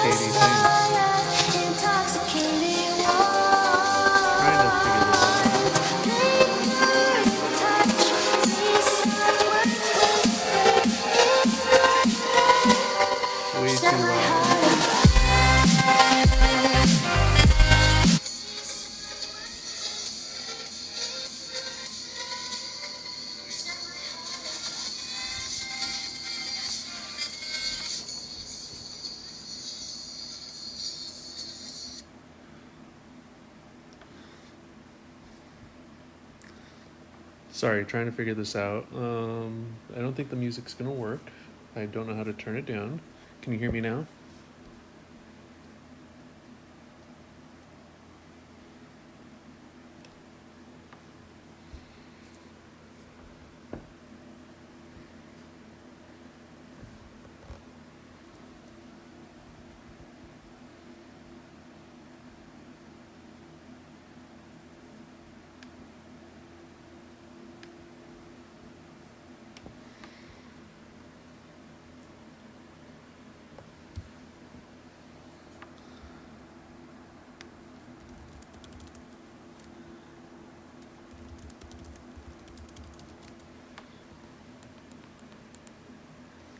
intoxicating thing. Trying to figure this out. Way too loud. Sorry, trying to figure this out. I don't think the music's gonna work. I don't know how to turn it down. Can you hear me now?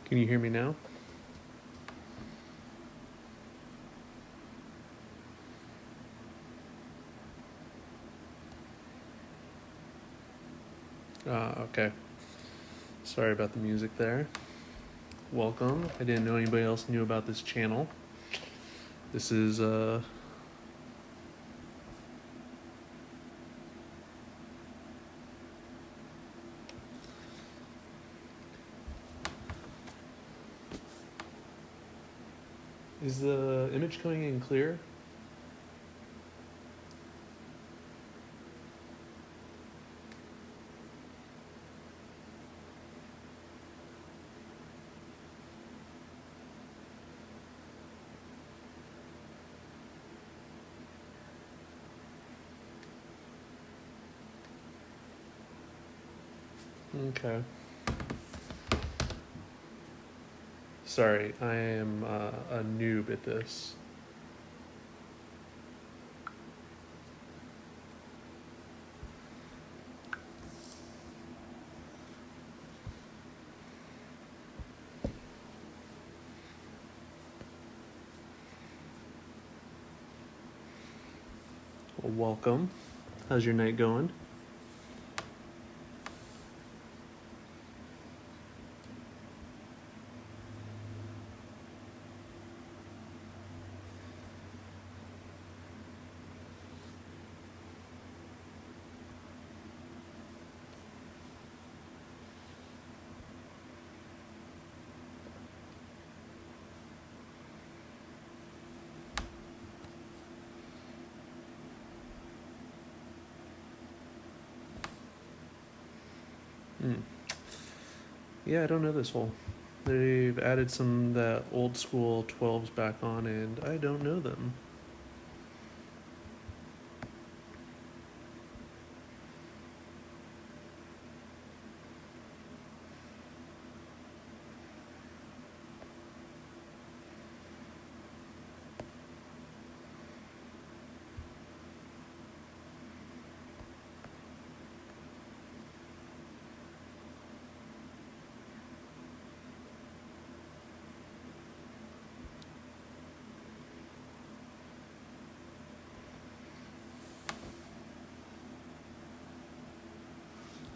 Can you hear me now? Okay. Sorry about the music there. Welcome. I didn't know anybody else knew about this channel. This is Is the image coming in clear? Okay. Sorry, I am a noob at this. Well, welcome. How's your night going? Yeah, I don't know this hole. They've added some that old school 12s back on, and I don't know them.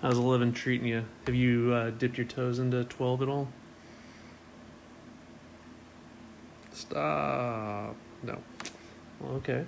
How's 11 treating you? Have you dipped your toes into 12 at all? Stop. No. Well, okay.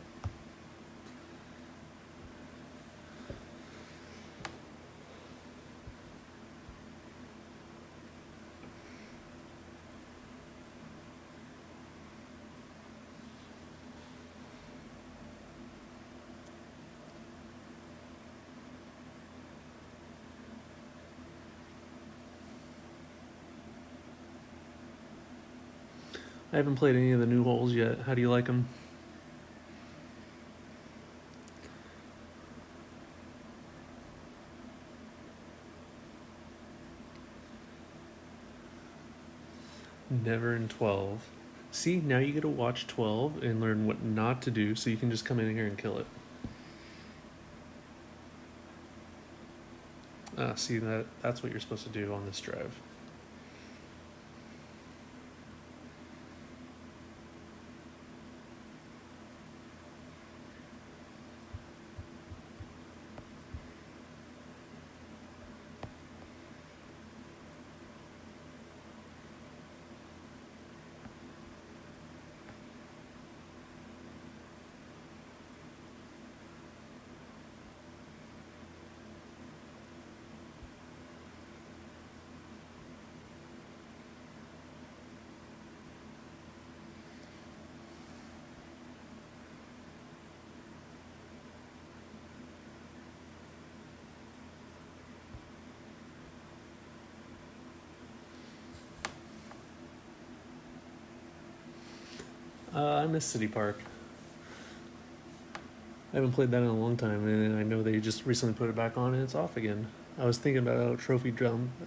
I haven't played any of the new holes yet. How do you like them? Never in 12. See, now you get to watch 12 and learn what not to do so you can just come in here and kill it. See, that's what you're supposed to do on this drive. I miss City Park. I haven't played that in a long time, and I know they just recently put it back on and it's off again. I was thinking about trophy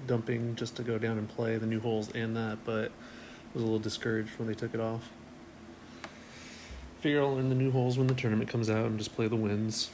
dumping just to go down and play the new holes and that, but was a little discouraged when they took it off. Figure I'll learn the new holes when the tournament comes out and just play the wins.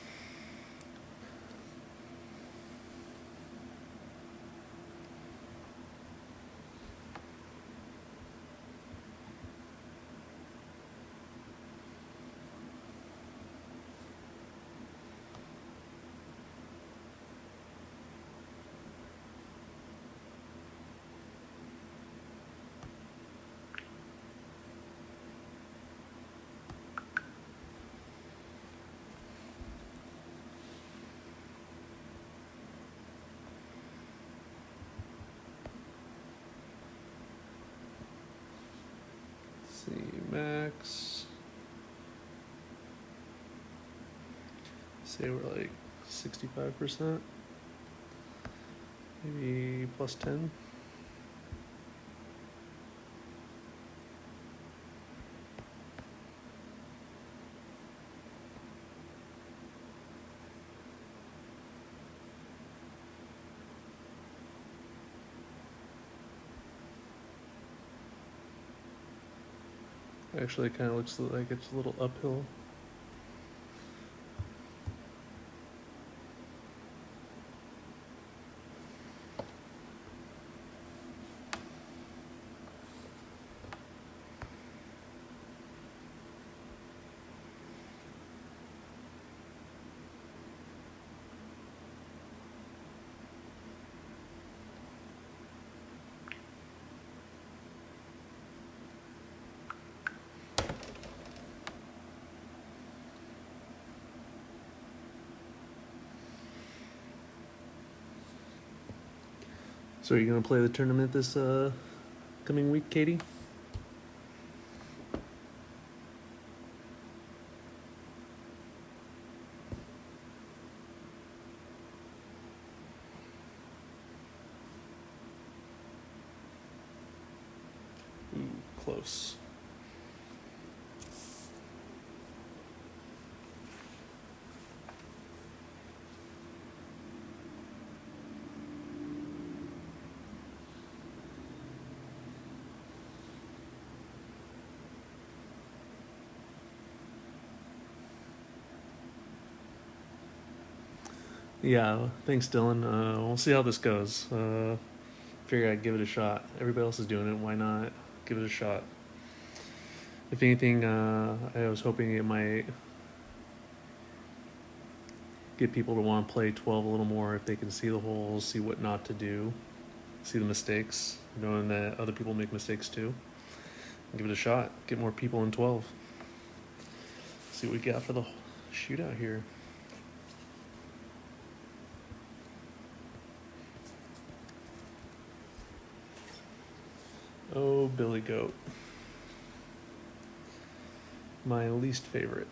See, max. Say we're like 65%. Maybe plus 10. Actually, it kind of looks like it's a little uphill. So are you gonna play the tournament this coming week, Katie? Ooh, close. Yeah, thanks, Dylan. We'll see how this goes. Figure I'd give it a shot. Everybody else is doing it. Why not give it a shot? If anything, I was hoping it might get people to want to play 12 a little more if they can see the holes, see what not to do, see the mistakes, knowing that other people make mistakes too. Give it a shot. Get more people in 12. See what we got for the shootout here. Oh, Billy Goat. My least favorite.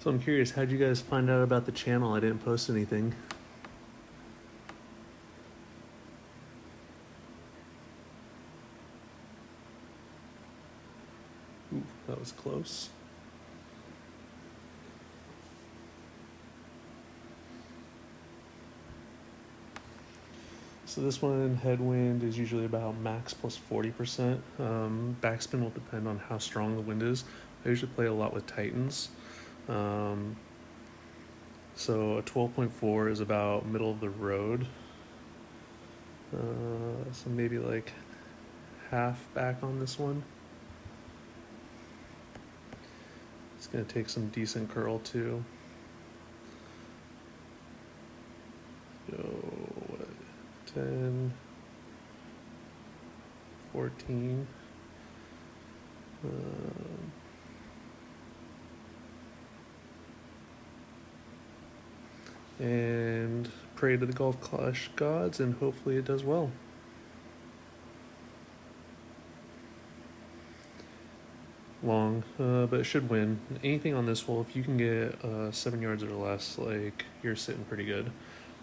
So I'm curious, how'd you guys find out about the channel? I didn't post anything. Ooh, that was close. So this one, headwind is usually about max plus 40%. Backspin will depend on how strong the wind is. I usually play a lot with Titans. So a 12.4 is about middle of the road. So maybe like half back on this one. It's gonna take some decent curl too. So what, 10, 14. And pray to the golf clash gods, and hopefully it does well. Long, but it should win. Anything on this hole, if you can get 7 yards or less, like, you're sitting pretty good.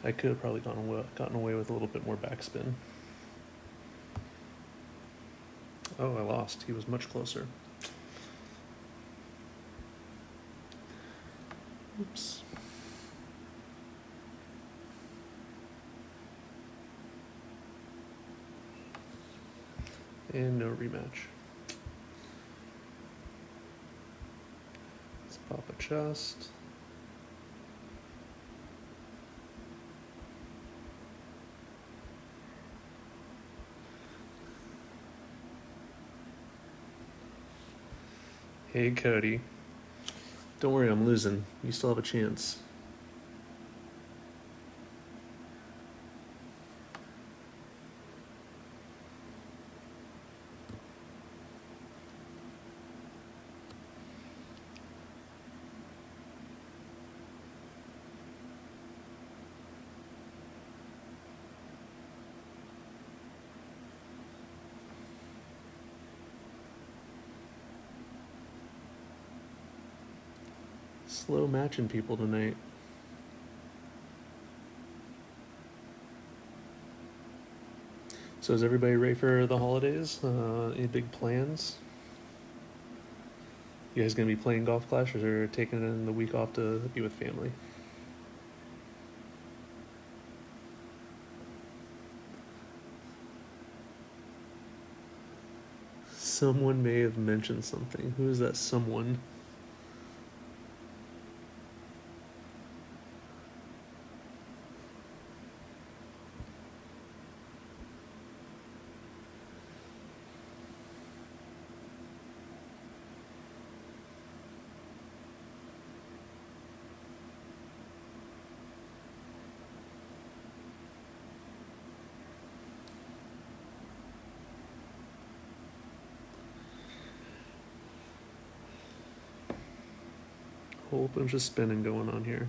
I could have probably gotten away with a little bit more backspin. Oh, I lost. He was much closer. Oops. And no rematch. Let's pop a chest. Hey, Cody. Don't worry, I'm losing. You still have a chance. Slow matching people tonight. So is everybody ready for the holidays? Any big plans? You guys gonna be playing Golf Clash, or taking in the week off to be with family? Someone may have mentioned something. Who is that someone? Whole bunch of spinning going on here.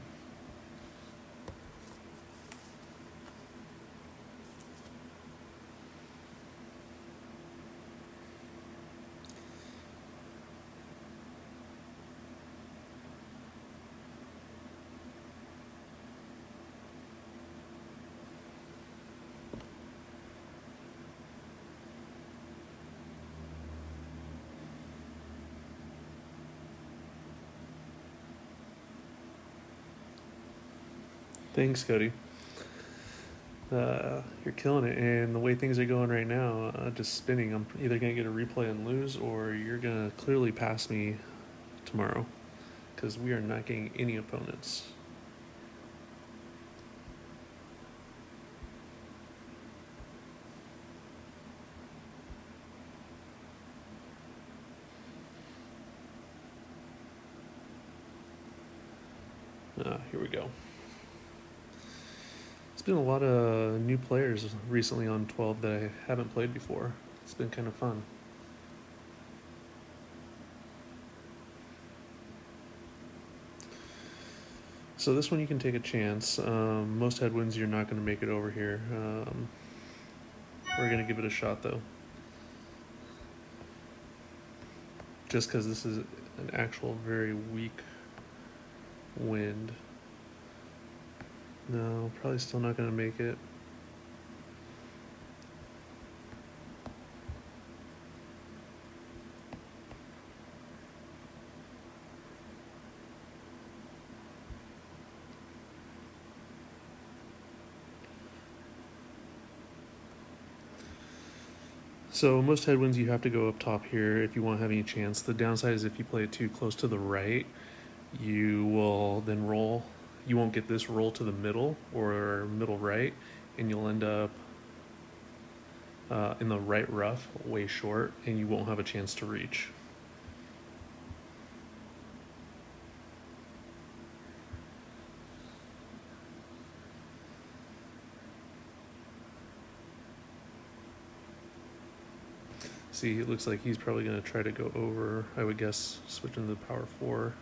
Thanks, Cody. You're killing it, and the way things are going right now, just spinning, I'm either gonna get a replay and lose, or you're gonna clearly pass me tomorrow, because we are not getting any opponents. Here we go. It's been a lot of new players recently on 12 that I haven't played before. It's been kind of fun. So this one you can take a chance. Most headwinds, you're not going to make it over here. We're going to give it a shot though. Just because this is an actual very weak wind. No, probably still not going to make it. So most headwinds you have to go up top here if you want to have any chance. The downside is if you play it too close to the right, you will then roll. You won't get this roll to the middle or middle right, and you'll end up in the right rough way short, and you won't have a chance to reach. See, it looks like he's probably going to try to go over, I would guess, switching to the power 4,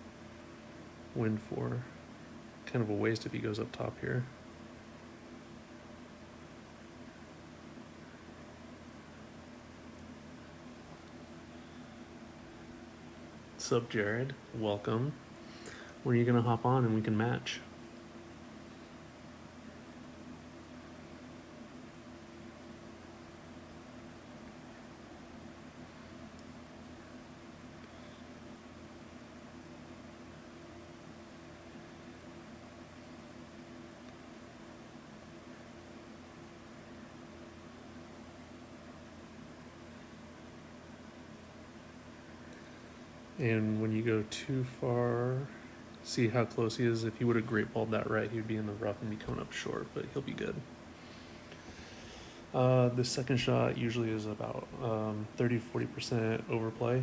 wind 4. Kind of a waste if he goes up top here. Sup, Jared? Welcome. When are you going to hop on and we can match? And when you go too far, see how close he is. If he would have great balled that right, he would be in the rough and be coming up short, but he'll be good. The second shot usually is about 30-40% overplay,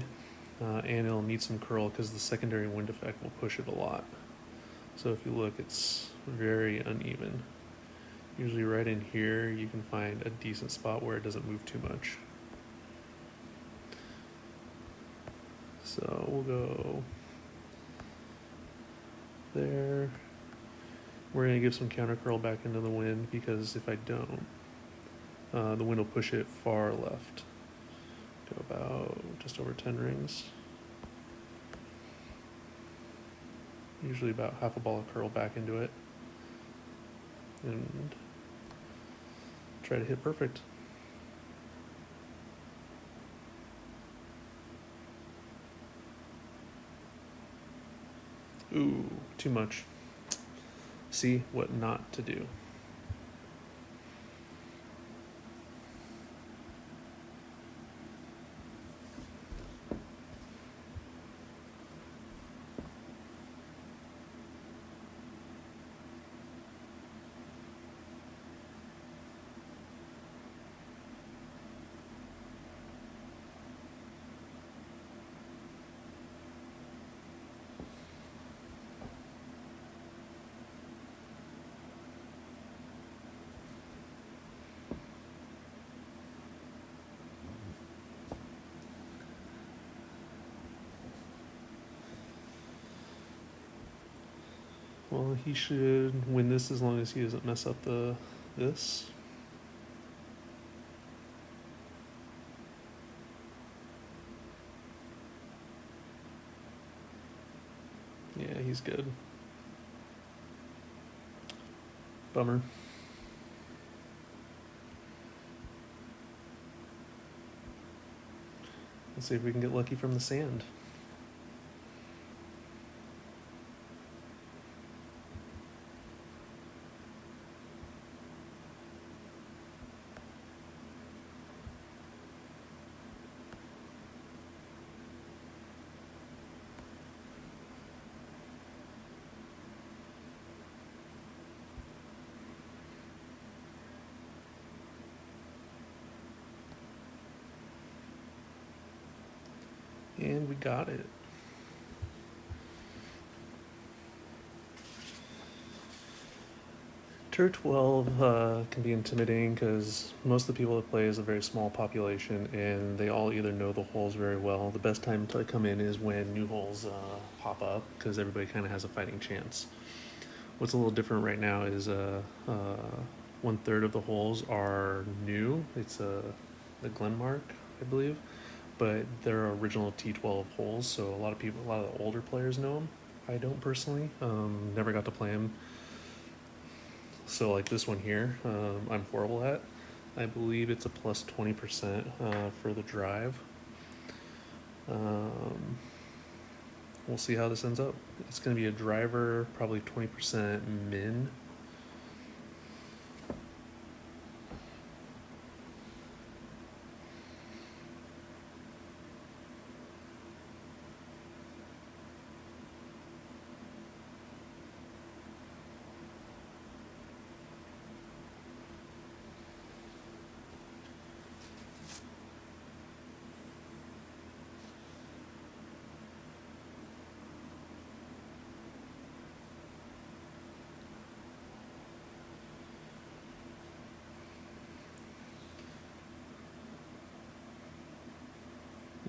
and it'll need some curl because the secondary wind effect will push it a lot. So if you look, it's very uneven. Usually right in here, you can find a decent spot where it doesn't move too much. So we'll go there. We're gonna give some counter curl back into the wind because if I don't, the wind will push it far left. Go about just over 10 rings. Usually about half a ball of curl back into it. And try to hit perfect. Ooh, too much. See what not to do. Well, he should win this as long as he doesn't mess up this. Yeah, he's good. Bummer. Let's see if we can get lucky from the sand. And we got it. T12 can be intimidating because most of the people that play is a very small population and they all either know the holes very well. The best time to come in is when new holes pop up because everybody kind of has a fighting chance. What's a little different right now is 1/3 of the holes are new. It's the Glenmark, I believe, but they're original T12 holes, so a lot of the older players know them. I don't personally. Never got to play them. So like this one here, I'm horrible at. I believe it's a plus 20% for the drive. We'll see how this ends up. It's going to be a driver, probably 20% min.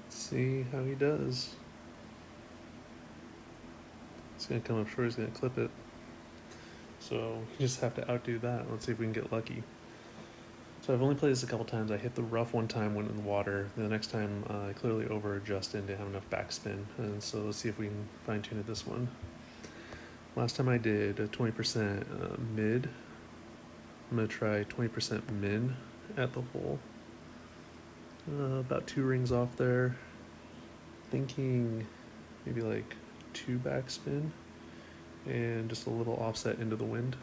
Let's see how he does. It's going to come up short, he's going to clip it. So you just have to outdo that. Let's see if we can get lucky. So I've only played this a couple times. I hit the rough one time, went in the water. The next time I clearly over adjusted, didn't have enough backspin. And so let's see if we can fine tune it this one. Last time I did a 20% mid. I'm going to try 20% min at the hole. About 2 rings off there. Thinking maybe like 2 backspin and just a little offset into the wind.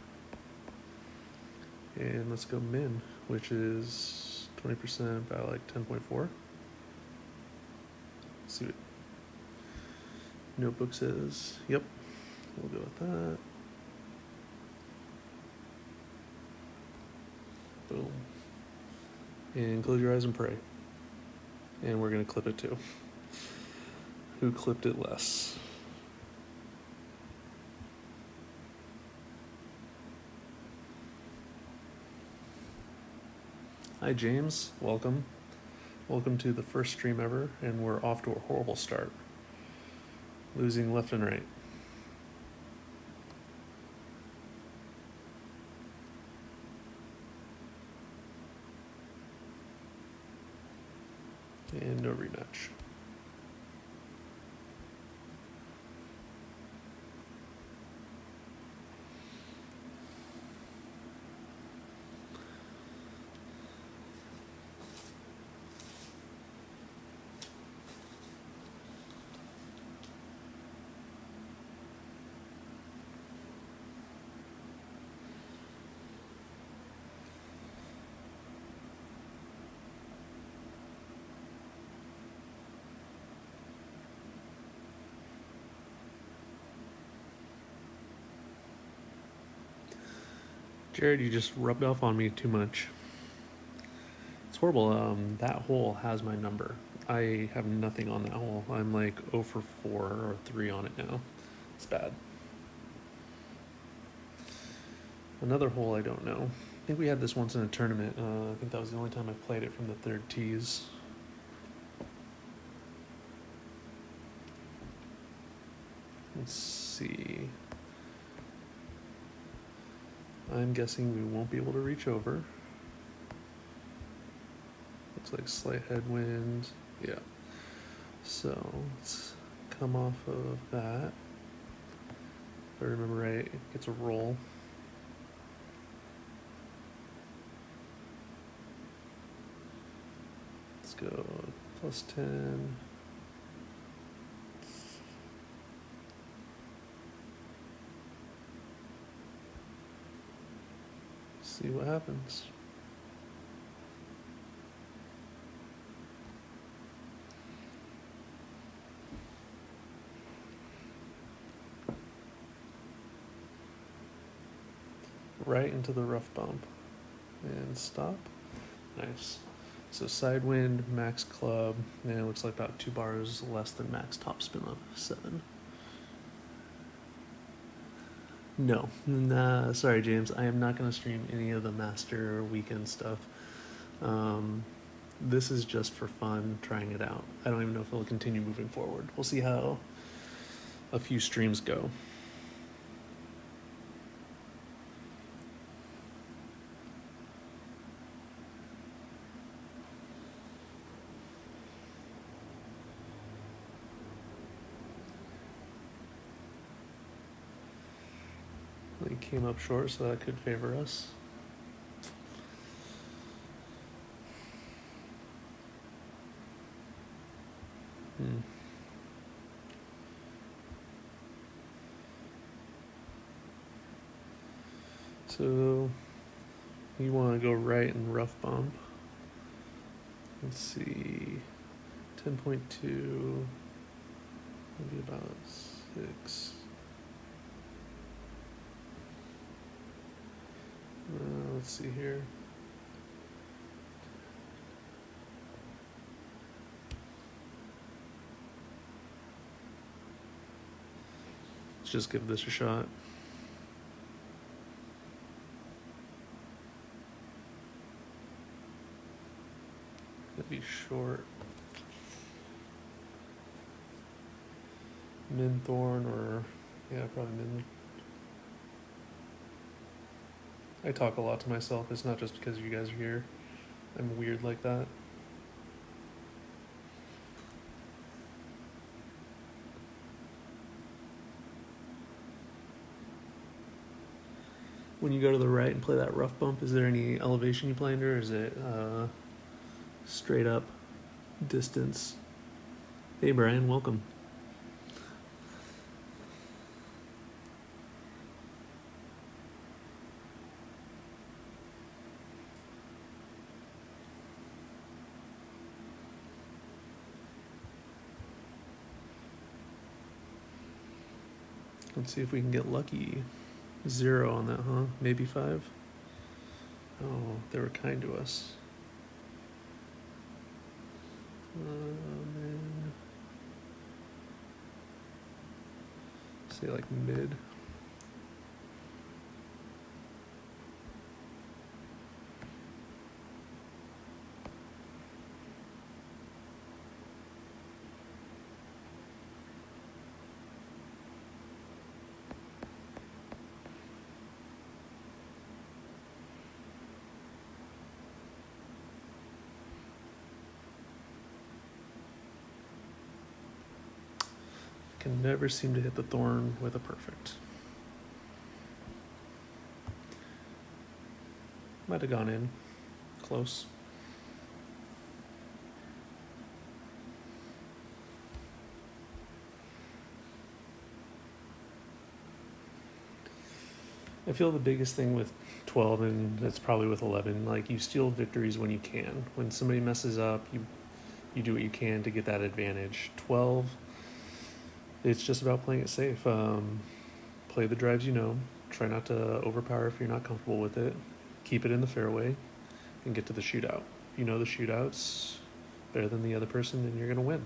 And let's go min, which is 20% about like 10.4. See what notebook says. Yep, we'll go with that. Boom. And close your eyes and pray. And we're gonna clip it too. Who clipped it less? Hi James, welcome. Welcome to the first stream ever, and we're off to a horrible start. Losing left and right. And no rematch. Jared, you just rubbed off on me too much. It's horrible. That hole has my number. I have nothing on that hole. I'm like 0 for 4 or 3 on it now. It's bad. Another hole I don't know. I think we had this once in a tournament. I think that was the only time I played it from the 3rd tees. Let's see. I'm guessing we won't be able to reach over. Looks like slight headwind. Yeah. So let's come off of that. If I remember right, it gets a roll. Let's go plus 10. See what happens. Right into the rough bump and stop. Nice. So side wind, max club, and it looks like about 2 bars less than max topspin of 7. No, nah, sorry James, I am not going to stream any of the Master Weekend stuff. This is just for fun, trying it out. I don't even know if it'll continue moving forward. We'll see how a few streams go. He came up short, so that could favor us. So you want to go right and rough bump. Let's see, 10.2, maybe about 6. Let's see here. Let's just give this a shot. It'd be short. Min thorn or, yeah, probably min. I talk a lot to myself. It's not just because you guys are here. I'm weird like that. When you go to the right and play that rough bump, is there any elevation you play under, or is it straight up distance? Hey Brian, welcome. Let's see if we can get lucky. 0 on that, huh? Maybe 5? Oh, they were kind to us. Man. Say like mid. Can never seem to hit the thorn with a perfect. Might have gone in. Close. I feel the biggest thing with 12, and it's probably with 11, like you steal victories when you can. When somebody messes up, you do what you can to get that advantage. 12, it's just about playing it safe. Play the drives you know. Try not to overpower if you're not comfortable with it. Keep it in the fairway and get to the shootout. If you know the shootout's better than the other person, then you're going to win.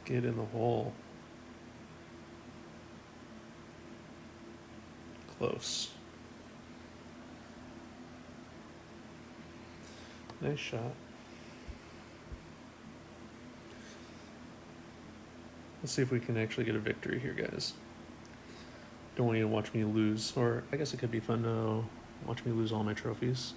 Get in the hole. Close. Nice shot. Let's see if we can actually get a victory here, guys. Don't want you to watch me lose, or I guess it could be fun to watch me lose all my trophies.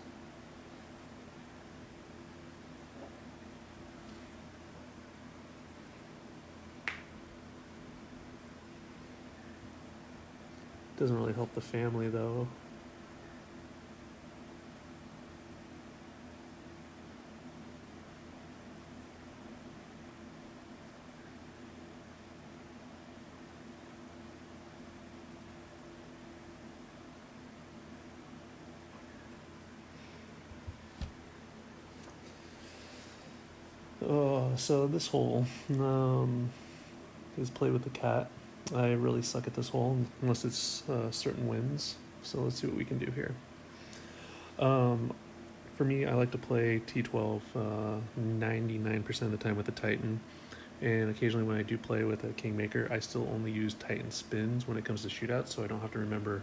Doesn't really help the family though. So this hole is play with the cat. I really suck at this hole unless it's certain wins. So let's see what we can do here. For me, I like to play T12 99% of the time with the Titan. And occasionally when I do play with a Kingmaker, I still only use Titan spins when it comes to shootouts, so I don't have to remember.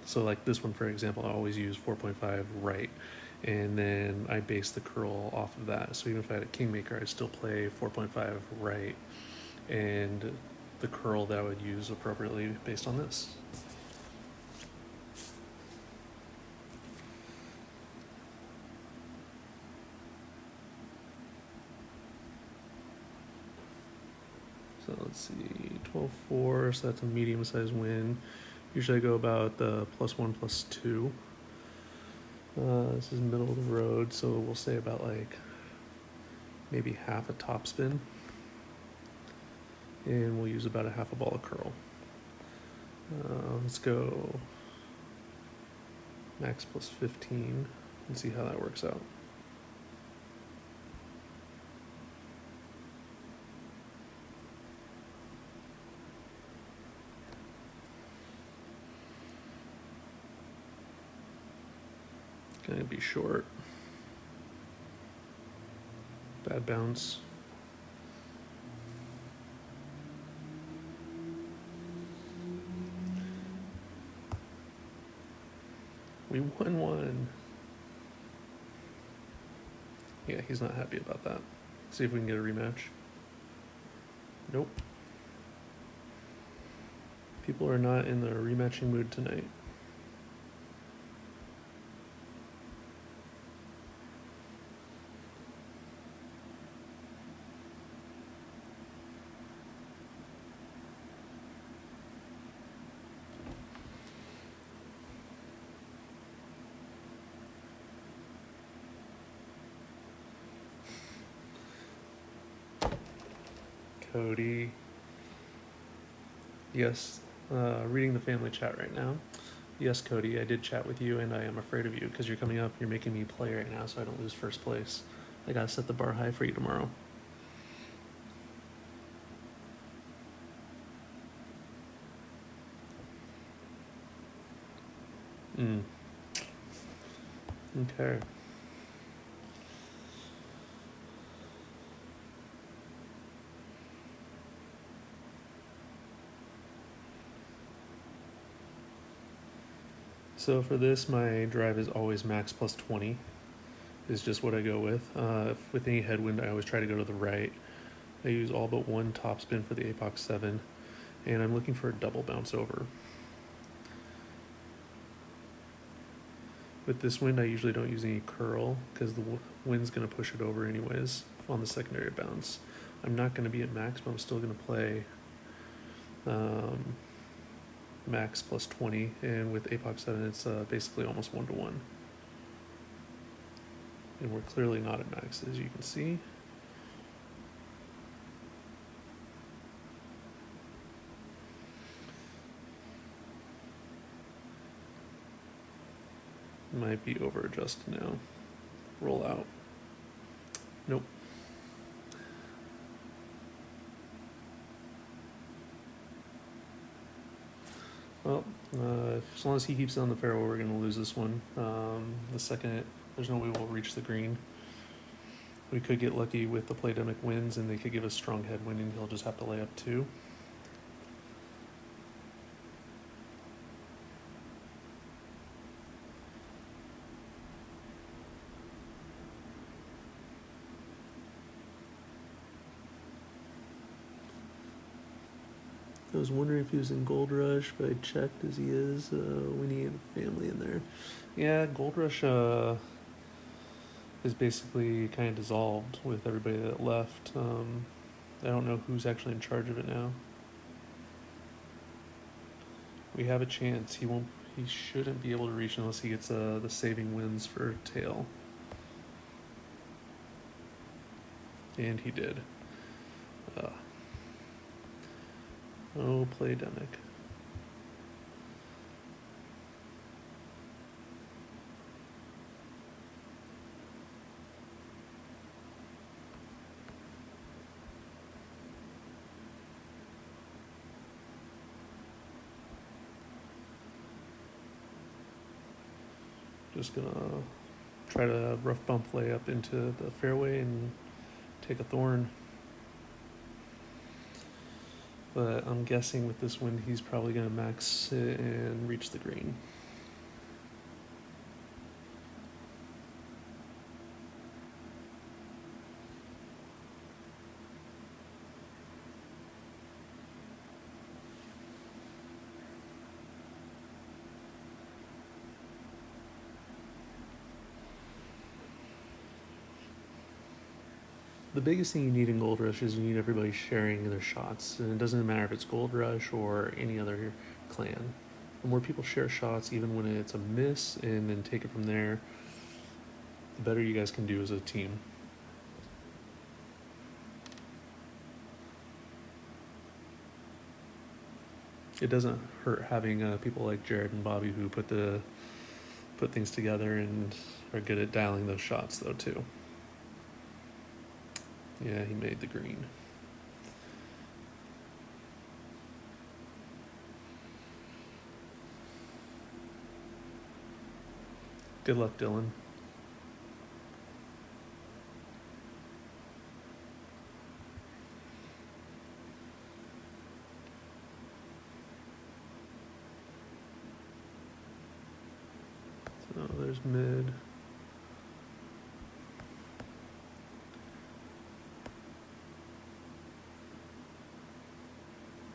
So like this one, for example, I always use 4.5 right. And then I base the curl off of that. So even if I had a Kingmaker, I'd still play 4.5 right. And the curl that I would use appropriately based on this. let's see, 12.4, so that's a medium-sized wind. Usually I go about the +1, +2. This is middle of the road, so we'll say about like maybe half a topspin. And we'll use about a half a ball of curl. Let's go max +15 and see how that works out. Gonna be short. Bad bounce. We won one. Yeah, he's not happy about that. See if we can get a rematch. Nope. People are not in the rematching mood tonight. Cody. Yes, reading the family chat right now. Yes, Cody, I did chat with you, and I am afraid of you because you're coming up. You're making me play right now, so I don't lose first place. I gotta set the bar high for you tomorrow. Okay. So for this, my drive is always max +20. Is just what I go with. With any headwind, I always try to go to the right. I use all but one topspin for the Apox 7, and I'm looking for a double bounce over. With this wind, I usually don't use any curl because the wind's going to push it over anyways on the secondary bounce. I'm not going to be at max, but I'm still going to play max +20, and with Apox 7, it's basically almost 1-to-1. And we're clearly not at max, as you can see. Might be over adjusted now. Roll out. Nope. Well, as long as he keeps it on the fairway, we're going to lose this one. The second, there's no way we'll reach the green. We could get lucky with the Playdemic winds, and they could give us strong headwind, and he'll just have to lay up 2. I was wondering if he was in Gold Rush, but I checked as he is. We need family in there. Yeah, Gold Rush is basically kind of dissolved with everybody that left. I don't know who's actually in charge of it now. We have a chance. He shouldn't be able to reach unless he gets the saving wins for tail. And he did. Oh, Playdemic. Just gonna try to rough bump lay up into the fairway and take a thorn. But I'm guessing with this wind, he's probably going to max it and reach the green. The biggest thing you need in Gold Rush is you need everybody sharing their shots, and it doesn't matter if it's Gold Rush or any other clan. The more people share shots, even when it's a miss, and then take it from there, the better you guys can do as a team. It doesn't hurt having people like Jared and Bobby who put things together and are good at dialing those shots though too. Yeah, he made the green. Good luck, Dylan. So there's mid.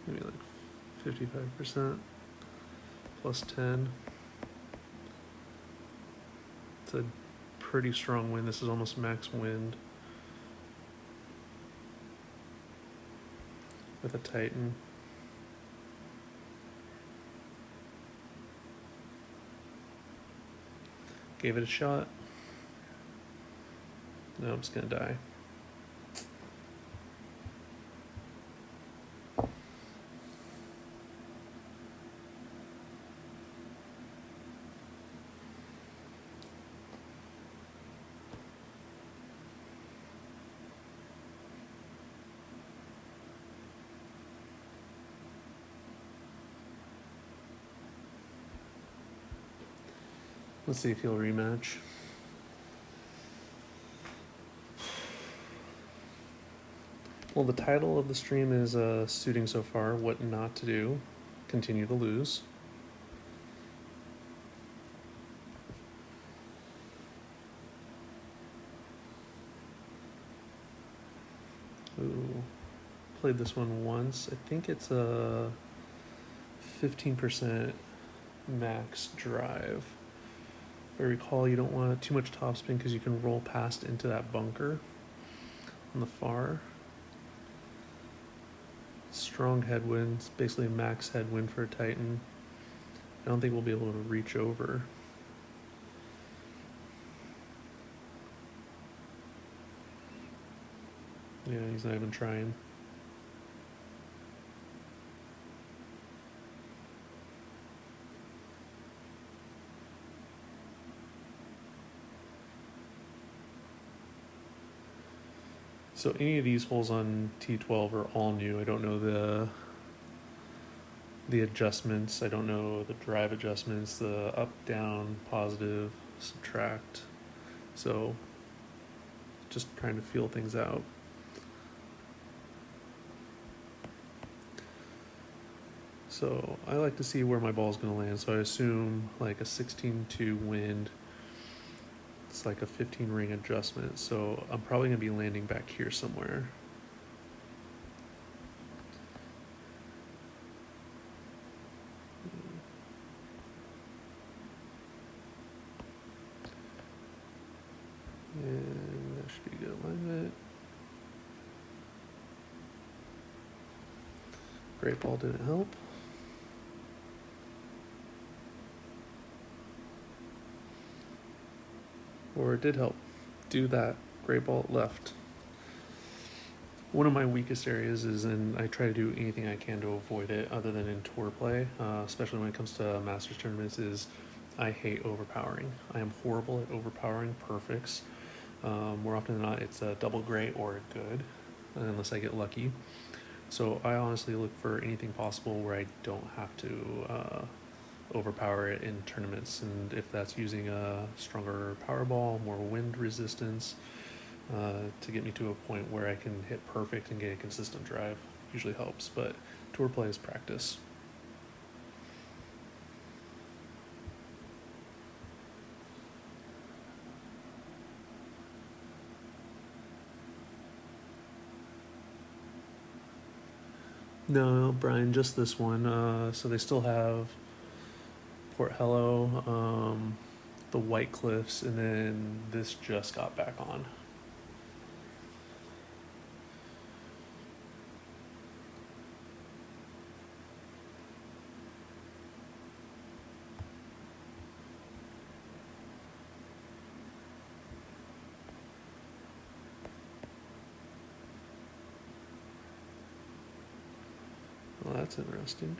Maybe like 55% plus 10. It's a pretty strong wind. This is almost max wind with a Titan. Gave it a shot. No, I'm just gonna die. Let's see if he'll rematch. Well, the title of the stream is Suiting So Far, What Not to Do, Continue to Lose. Ooh, played this one once. I think it's a 15% max drive. If I recall, you don't want too much topspin because you can roll past into that bunker on the far. Strong headwinds, basically max headwind for a Titan. I don't think we'll be able to reach over. Yeah, he's not even trying. So any of these holes on T12 are all new. I don't know the adjustments. I don't know the drive adjustments, the up, down, positive, subtract. So just trying to feel things out. So I like to see where my ball is going to land. So I assume like a 16-2 wind. It's like a 15 ring adjustment. So I'm probably going to be landing back here somewhere. And that should be good alignment. Great ball didn't help. Or it did help. Do that. Great ball left. One of my weakest areas is, and I try to do anything I can to avoid it other than in tour play, especially when it comes to Masters tournaments, is I hate overpowering. I am horrible at overpowering perfects. More often than not, it's a double great or a good, unless I get lucky. So I honestly look for anything possible where I don't have to overpower it in tournaments, and if that's using a stronger power ball, more wind resistance, to get me to a point where I can hit perfect and get a consistent drive, usually helps. But tour play is practice. No, Brian, just this one. So they still have Port Hello, the White Cliffs, and then this just got back on. that's interesting.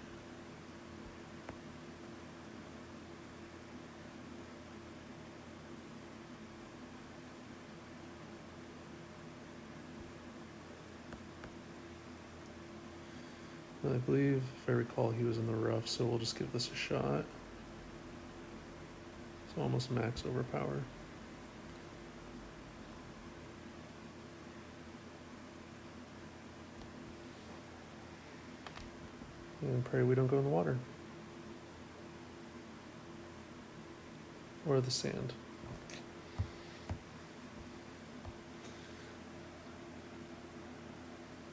I believe, if I recall, he was in the rough, so we'll just give this a shot. So almost max overpower. And pray we don't go in the water. Or the sand.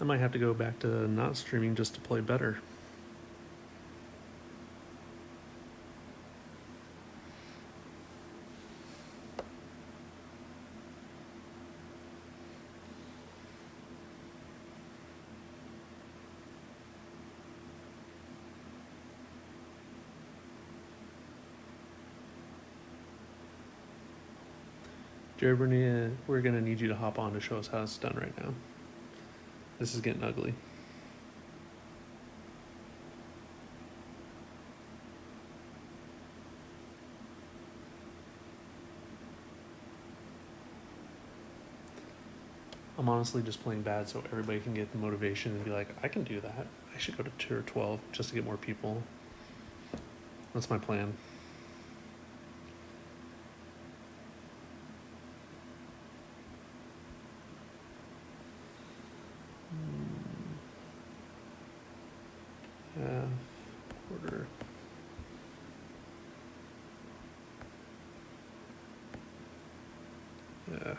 I might have to go back to not streaming just to play better. Jared, we're gonna need you to hop on to show us how it's done right now. This is getting ugly. I'm honestly just playing bad so everybody can get the motivation and be like, I can do that. I should go to tier 12 just to get more people. That's my plan. Quarter. Yeah.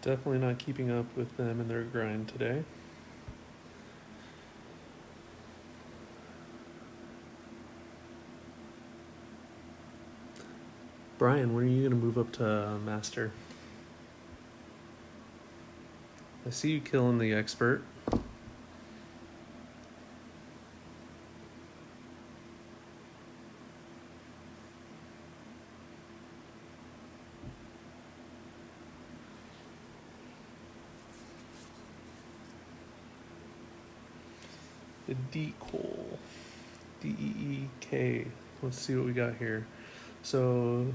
Definitely not keeping up with them and their grind today. Brian, when are you going to move up to Master? I see you killing the expert. The Deek-hole. D-E-E-K. Let's see what we got here. So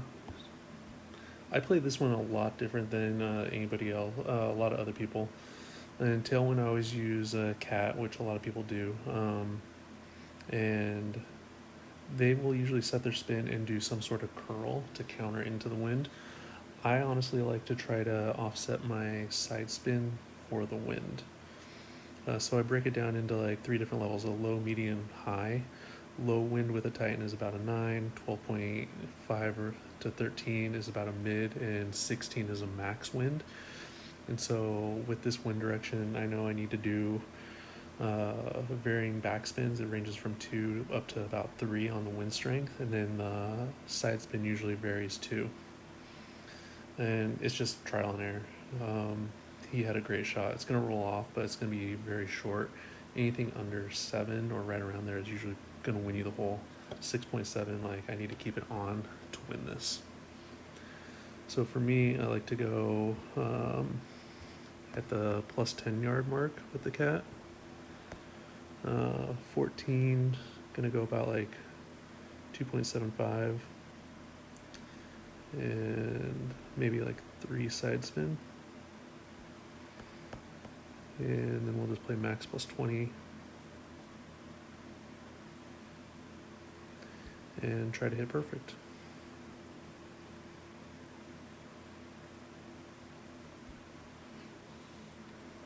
I played this one a lot different than anybody else, a lot of other people. And Tailwind, I always use a cat, which a lot of people do. And they will usually set their spin and do some sort of curl to counter into the wind. I honestly like to try to offset my side spin for the wind. So I break it down into like 3 different levels: a low, medium, high. Low wind with a Titan is about a 9, 12.5 to 13 is about a mid, and 16 is a max wind. And so with this wind direction, I know I need to do varying backspins. It ranges from 2 up to about 3 on the wind strength, and then the side spin usually varies too. And it's just trial and error. He had a great shot. It's going to roll off, but it's going to be very short. Anything under 7 or right around there is usually going to win you the hole. 6.7, like, I need to keep it on to win this. So for me, I like to go at the plus 10 yard mark with the cat. 14, gonna go about like 2.75, and maybe like 3 side spin. And then we'll just play max plus 20 and try to hit perfect.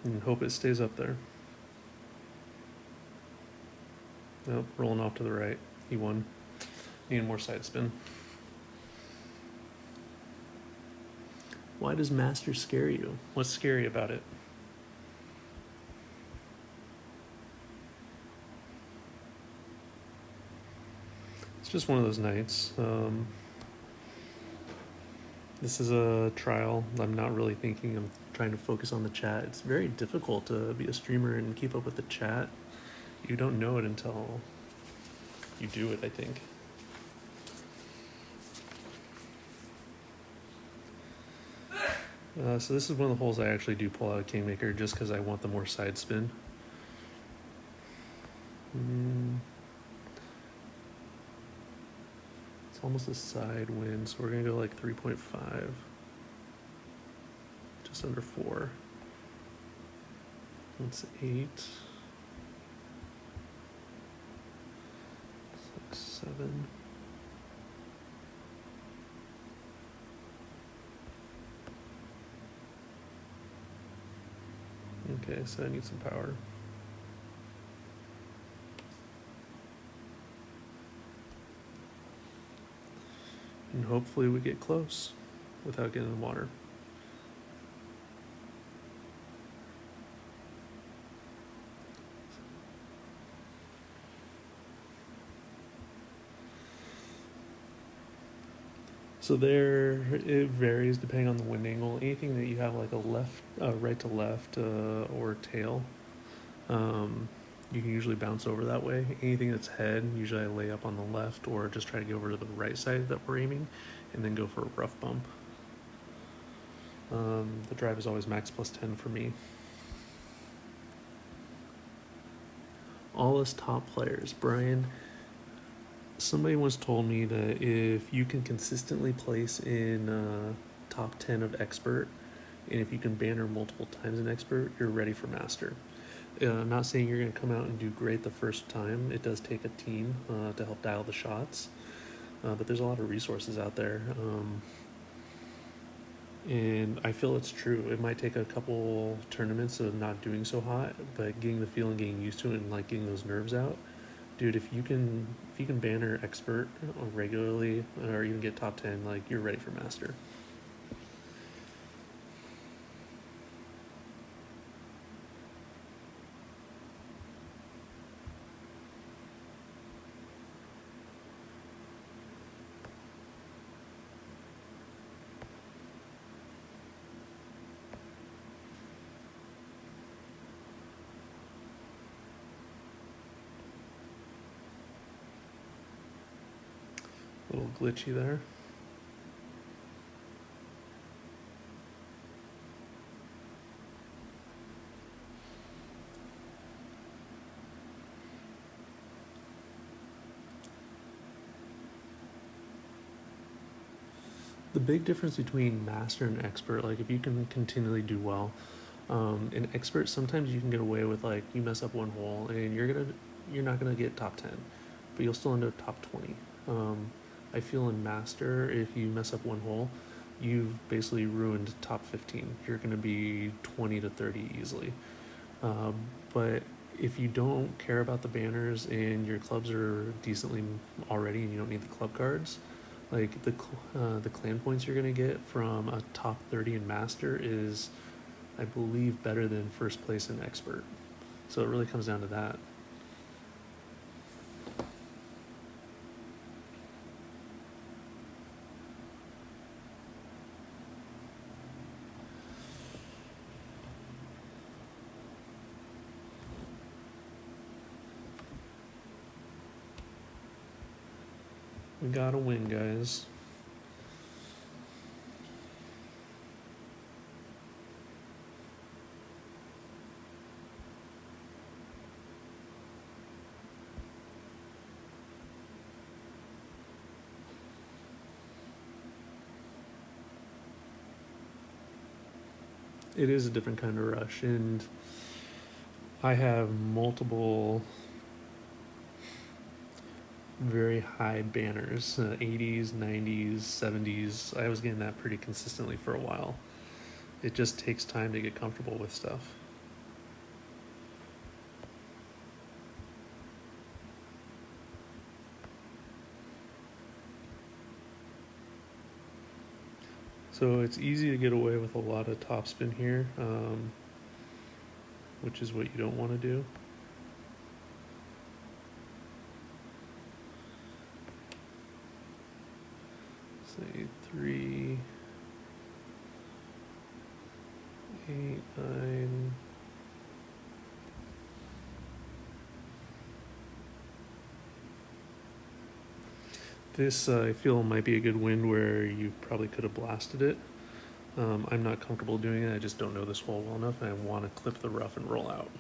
And hope it stays up there. Nope, rolling off to the right. He won. Need more side spin. Why does master scare you? What's scary about it? It's just one of those nights. This is a trial. I'm not really thinking. I'm trying to focus on the chat. It's very difficult to be a streamer and keep up with the chat. You don't know it until you do it, I think. So this is one of the holes I actually do pull out a Kingmaker just because I want the more side spin. It's almost a side win, so we're gonna go like 3.5. Just under 4. That's 8. 6, 7. Okay, so I need some power. And hopefully we get close without getting in the water. So there, it varies depending on the wind angle. Anything that you have like a left, right to left, or tail, you can usually bounce over that way. Anything that's head, usually I lay up on the left or just try to get over to the right side that we're aiming and then go for a rough bump. The drive is always max plus 10 for me. All us top players, Brian, somebody once told me that if you can consistently place in top 10 of expert, and if you can banner multiple times in expert, you're ready for master. I'm not saying you're going to come out and do great the first time. It does take a team to help dial the shots, but there's a lot of resources out there. And I feel it's true. It might take a couple tournaments of not doing so hot, but getting the feel and getting used to it and like getting those nerves out. Dude, if you can banner expert regularly or even get top 10, like you're ready for master. A little glitchy there. The big difference between master and expert, like if you can continually do well, in expert sometimes you can get away with like you mess up one hole and you're not gonna get top 10, but you'll still end up top 20. I feel in master, if you mess up one hole, you've basically ruined top 15. You're gonna be 20 to 30 easily. But if you don't care about the banners and your clubs are decently already and you don't need the club cards, like the clan points you're gonna get from a top 30 in master is, I believe, better than first place in expert. So it really comes down to that. We gotta win, guys. It is a different kind of rush, and I have multiple very high banners, 80s, 90s, 70s. I was getting that pretty consistently for a while. It just takes time to get comfortable with stuff. So it's easy to get away with a lot of topspin here, which is what you don't want to do. Say 3, 8, 9. This I feel might be a good wind where you probably could have blasted it. I'm not comfortable doing it. I just don't know this hole well enough, and I want to clip the rough and roll out.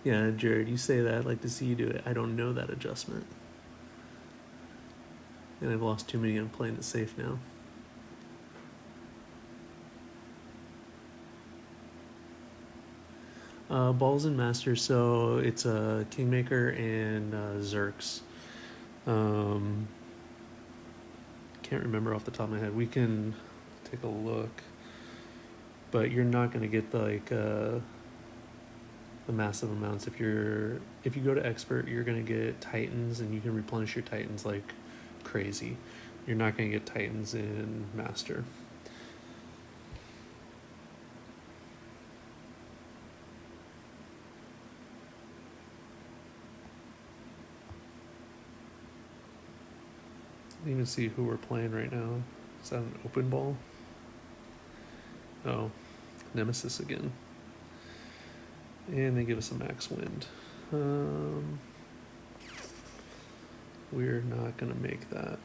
Yeah, Jared, you say that. I'd like to see you do it. I don't know that adjustment. And I've lost too many. I'm playing it safe now. Balls and Masters, so it's a Kingmaker and Zerks. Can't remember off the top of my head. We can take a look, but you're not going to get the massive amounts. If you go to Expert, you're going to get Titans, and you can replenish your Titans like crazy. You're not going to get Titans in Master. Even see who we're playing right now. Is that an open ball? Oh, Nemesis again. And they give us a max wind. We're not going to make that.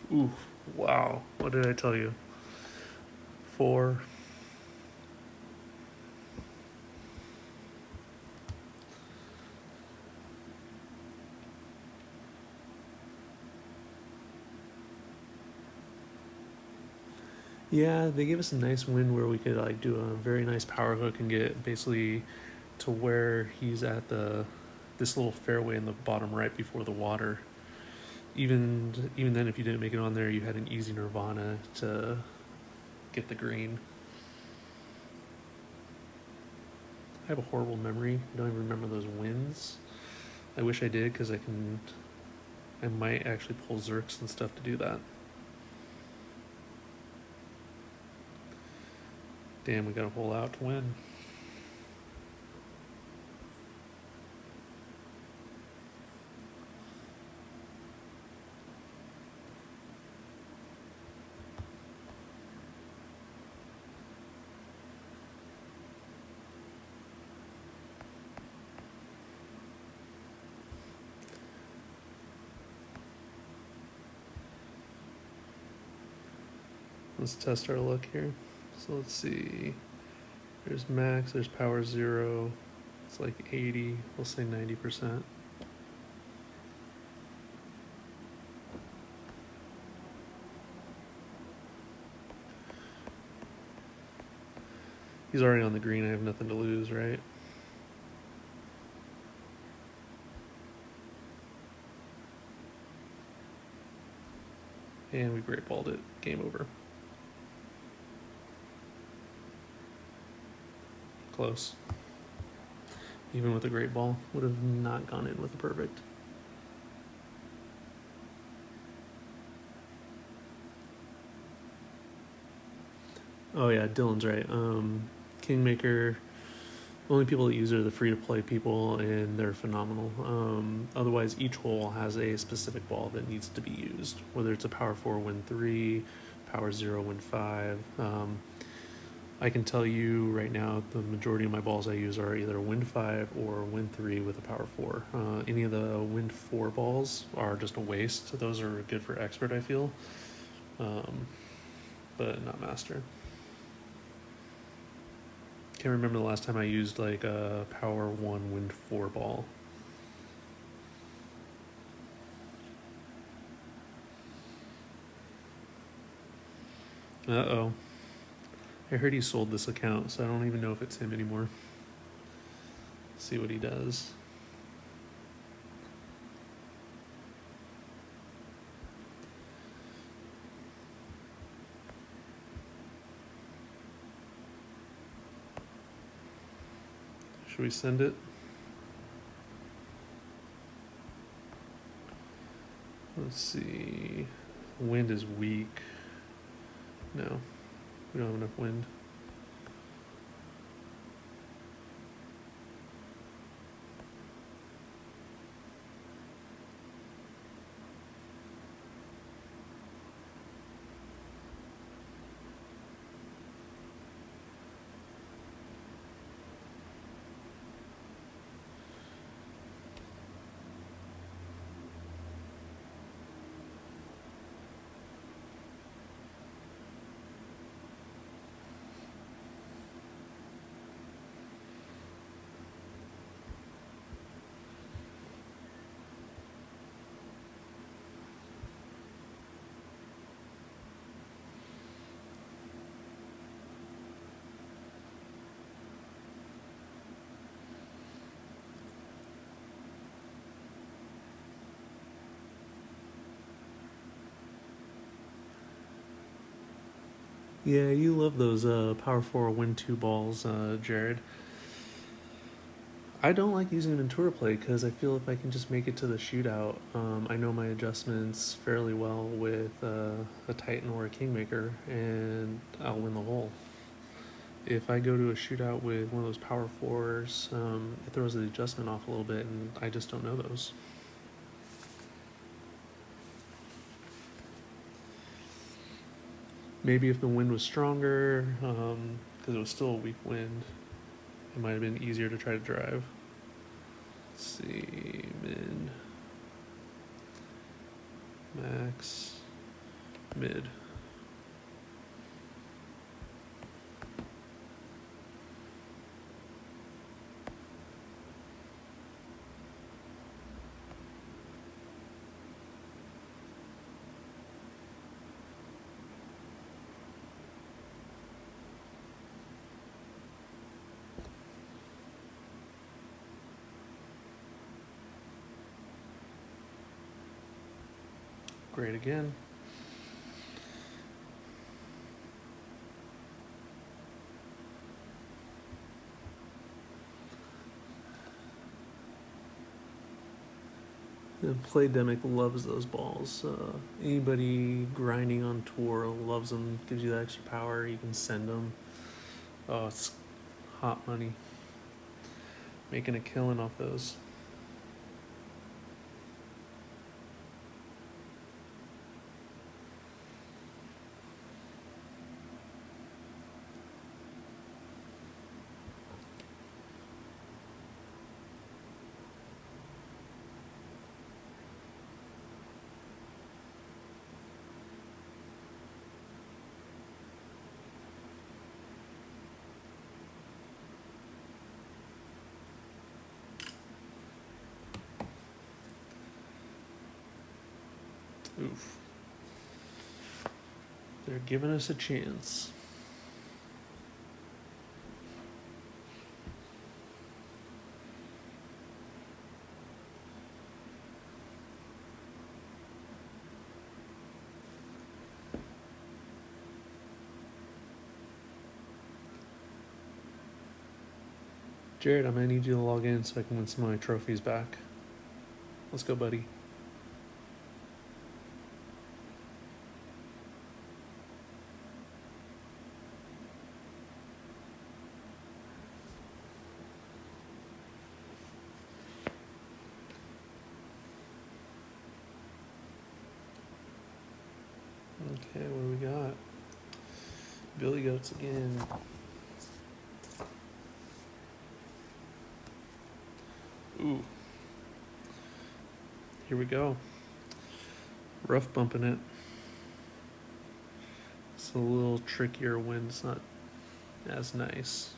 Ooh, wow. What did I tell you? 4. Yeah, they gave us a nice win where we could like do a very nice power hook and get basically to where he's at this little fairway in the bottom right before the water. Even then, if you didn't make it on there, you had an easy Nirvana to get the green. I have a horrible memory. I don't even remember those wins. I wish I did, because I might actually pull Zerks and stuff to do that. Damn, we got a hole out to win. Let's test our luck here. So let's see. There's max, there's power 0. It's like 80, we'll say 90%. He's already on the green, I have nothing to lose, right? And we great balled it. Game over. Close. Even with a great ball, would have not gone in with a perfect. Oh yeah, Dylan's right. Kingmaker, only people that use it are the free-to-play people, and they're phenomenal. Otherwise, each hole has a specific ball that needs to be used, whether it's a power 4 win 3, power 0 win 5. I can tell you right now, the majority of my balls I use are either Wind 5 or Wind 3 with a Power 4. Any of the Wind 4 balls are just a waste. Those are good for Expert, I feel, but not Master. Can't remember the last time I used like a Power 1 Wind 4 ball. Uh-oh. I heard he sold this account, so I don't even know if it's him anymore. See what he does. Should we send it? Let's see. Wind is weak. No, we don't have enough wind. Yeah, you love those Power 4 Win 2 balls, Jared. I don't like using them in tour play because I feel if I can just make it to the shootout, I know my adjustments fairly well with a Titan or a Kingmaker, and I'll win the hole. If I go to a shootout with one of those Power 4s, it throws the adjustment off a little bit, and I just don't know those. Maybe if the wind was stronger, because it was still a weak wind, it might have been easier to try to drive. Let's see, min, max, mid. Great again. The Playdemic loves those balls. Anybody grinding on tour loves them. Gives you that extra power. You can send them. Oh, it's hot money. Making a killing off those. Oof. They're giving us a chance. Jared, I'm gonna need you to log in so I can win some of my trophies back. Let's go, buddy. Okay, what do we got? Billy Goats again. Ooh. Here we go. Rough bumping it. It's a little trickier when it's not as nice.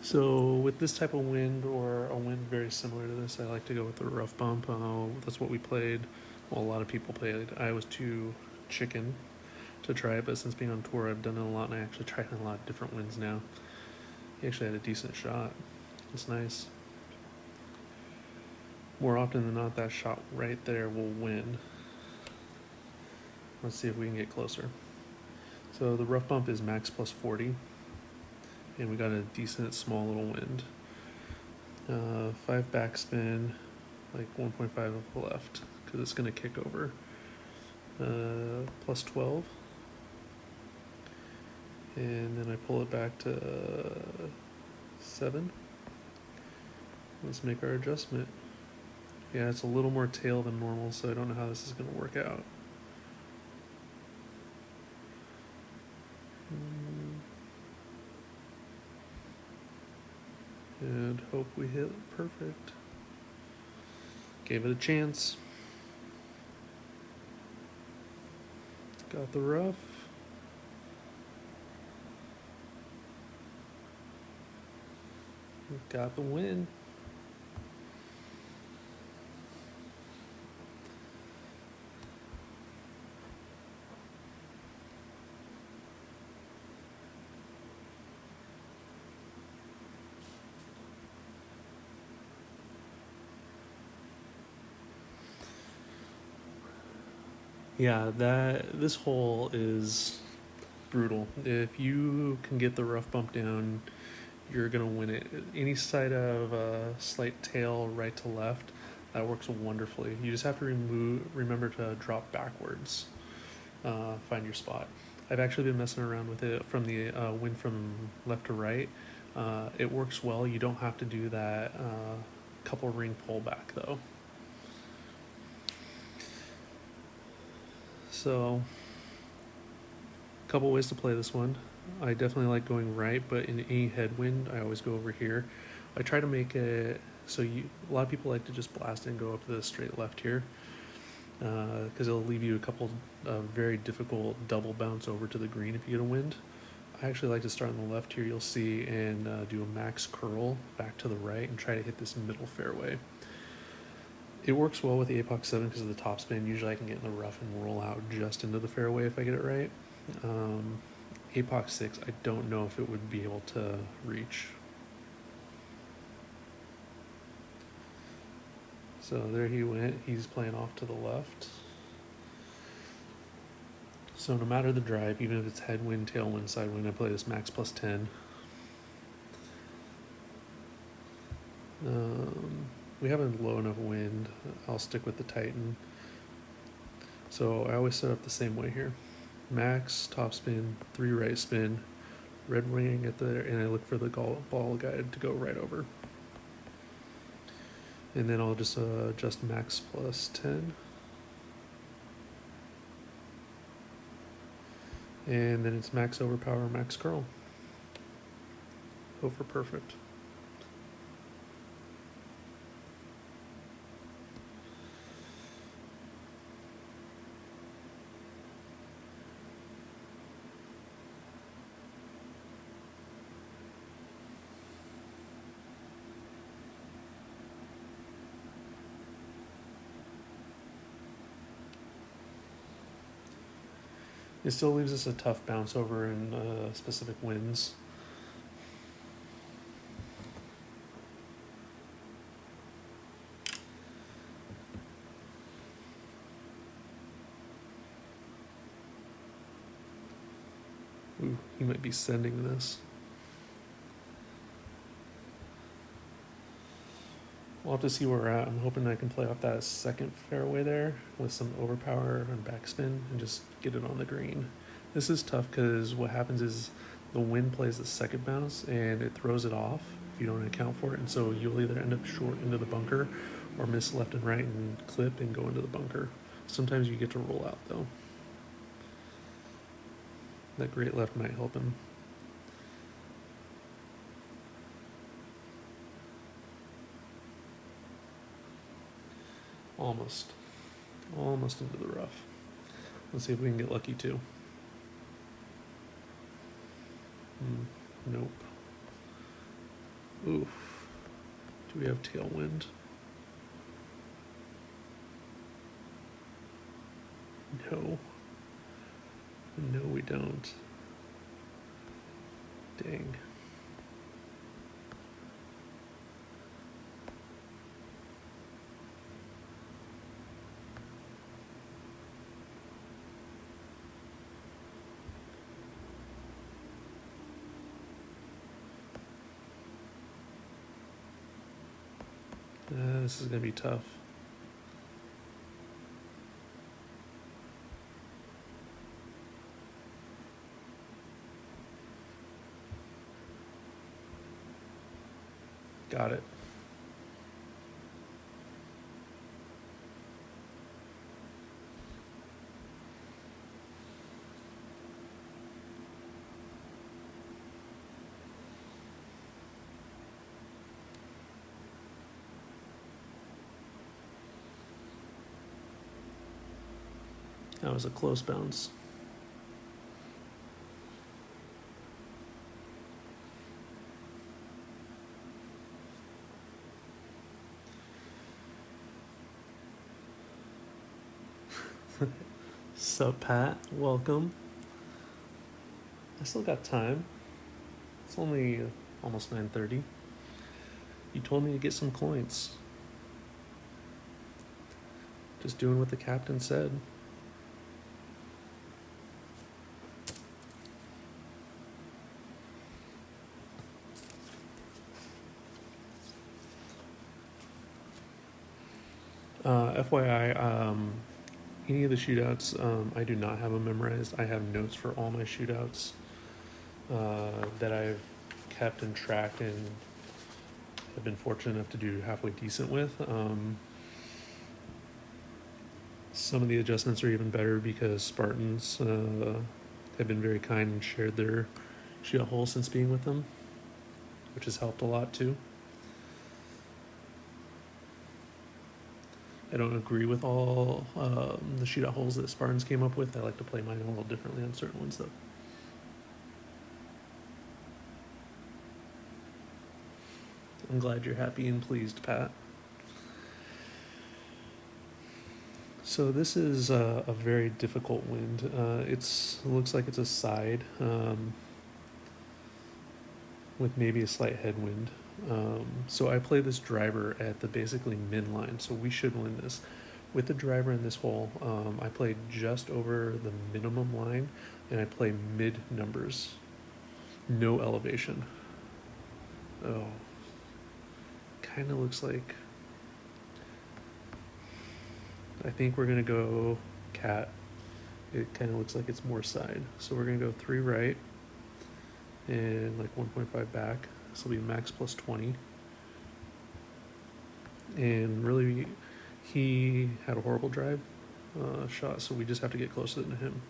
So with this type of wind or a wind very similar to this, I like to go with the rough bump. That's what we played. Well, a lot of people played. I was too chicken to try it, but since being on tour, I've done it a lot, and I actually tried a lot of different winds now. He actually had a decent shot. It's nice. More often than not, that shot right there will win. Let's see if we can get closer. So the rough bump is max plus 40, and we got a decent small little wind. 5 backspin, like 1.5 of the left, because it's going to kick over. Plus 12. And then I pull it back to 7. Let's make our adjustment. Yeah, it's a little more tail than normal, so I don't know how this is going to work out. And hope we hit perfect. Gave it a chance. Got the rough. Got the win. Yeah, this hole is brutal. If you can get the rough bump down, you're gonna win it. Any side of a slight tail right to left, that works wonderfully. You just have to remember to drop backwards, find your spot. I've actually been messing around with it from the wind from left to right. It works well. You don't have to do that couple ring pullback though. So, a couple ways to play this one. I definitely like going right, but in any headwind, I always go over here. I try to make it so a lot of people like to just blast and go up to the straight left here, because it'll leave you a couple very difficult double bounce over to the green if you get a wind. I actually like to start on the left here, you'll see, and do a max curl back to the right and try to hit this middle fairway. It works well with the Apox 7 because of the topspin. Usually I can get in the rough and roll out just into the fairway if I get it right. Apox 6, I don't know if it would be able to reach. So there he went. He's playing off to the left. So no matter the drive, even if it's headwind, tailwind, sidewind, I play this max plus 10. We have a low enough wind. I'll stick with the Titan. So I always set up the same way here. Max, top spin, 3 right spin, red wing at the, and I look for the ball guide to go right over. And then I'll just adjust max plus 10. And then it's max overpower, max curl. Go for perfect. It still leaves us a tough bounce over in specific winds. Ooh, he might be sending this. We'll have to see where we're at. I'm hoping I can play off that second fairway there with some overpower and backspin and just get it on the green. This is tough because what happens is the wind plays the second bounce and it throws it off if you don't account for it. And so you'll either end up short into the bunker or miss left and right and clip and go into the bunker. Sometimes you get to roll out though. That great left might help him. Almost into the rough. Let's see if we can get lucky too. Nope. Oof. Do we have tailwind? No. No, we don't. Dang. This is gonna be tough. Got it. That was a close bounce. Sup, Pat? Welcome. I still got time. It's only almost 9:30. You told me to get some coins. Just doing what the captain said. FYI, any of the shootouts, I do not have them memorized. I have notes for all my shootouts that I've kept and tracked and have been fortunate enough to do halfway decent with. Some of the adjustments are even better because Spartans have been very kind and shared their shootout holes since being with them, which has helped a lot too. I don't agree with all the shootout holes that Spartans came up with. I like to play mine a little differently on certain ones though. I'm glad you're happy and pleased, Pat. So this is a very difficult wind. It looks like it's a side with maybe a slight headwind. So I play this driver at the basically min line, so we should win this. With the driver in this hole, I play just over the minimum line, and I play mid numbers. No elevation. Oh. Kind of looks like... I think we're going to go cat. It kind of looks like it's more side. So we're going to go 3 right and like 1.5 back. This will be max plus 20. And really, he had a horrible drive shot, so we just have to get closer to him.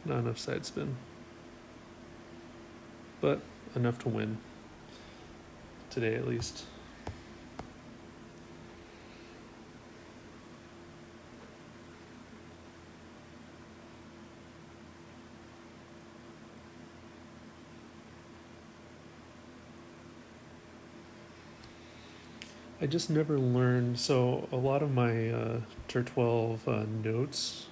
Not enough side spin, but enough to win today at least. I just never learned. So a lot of my T12 notes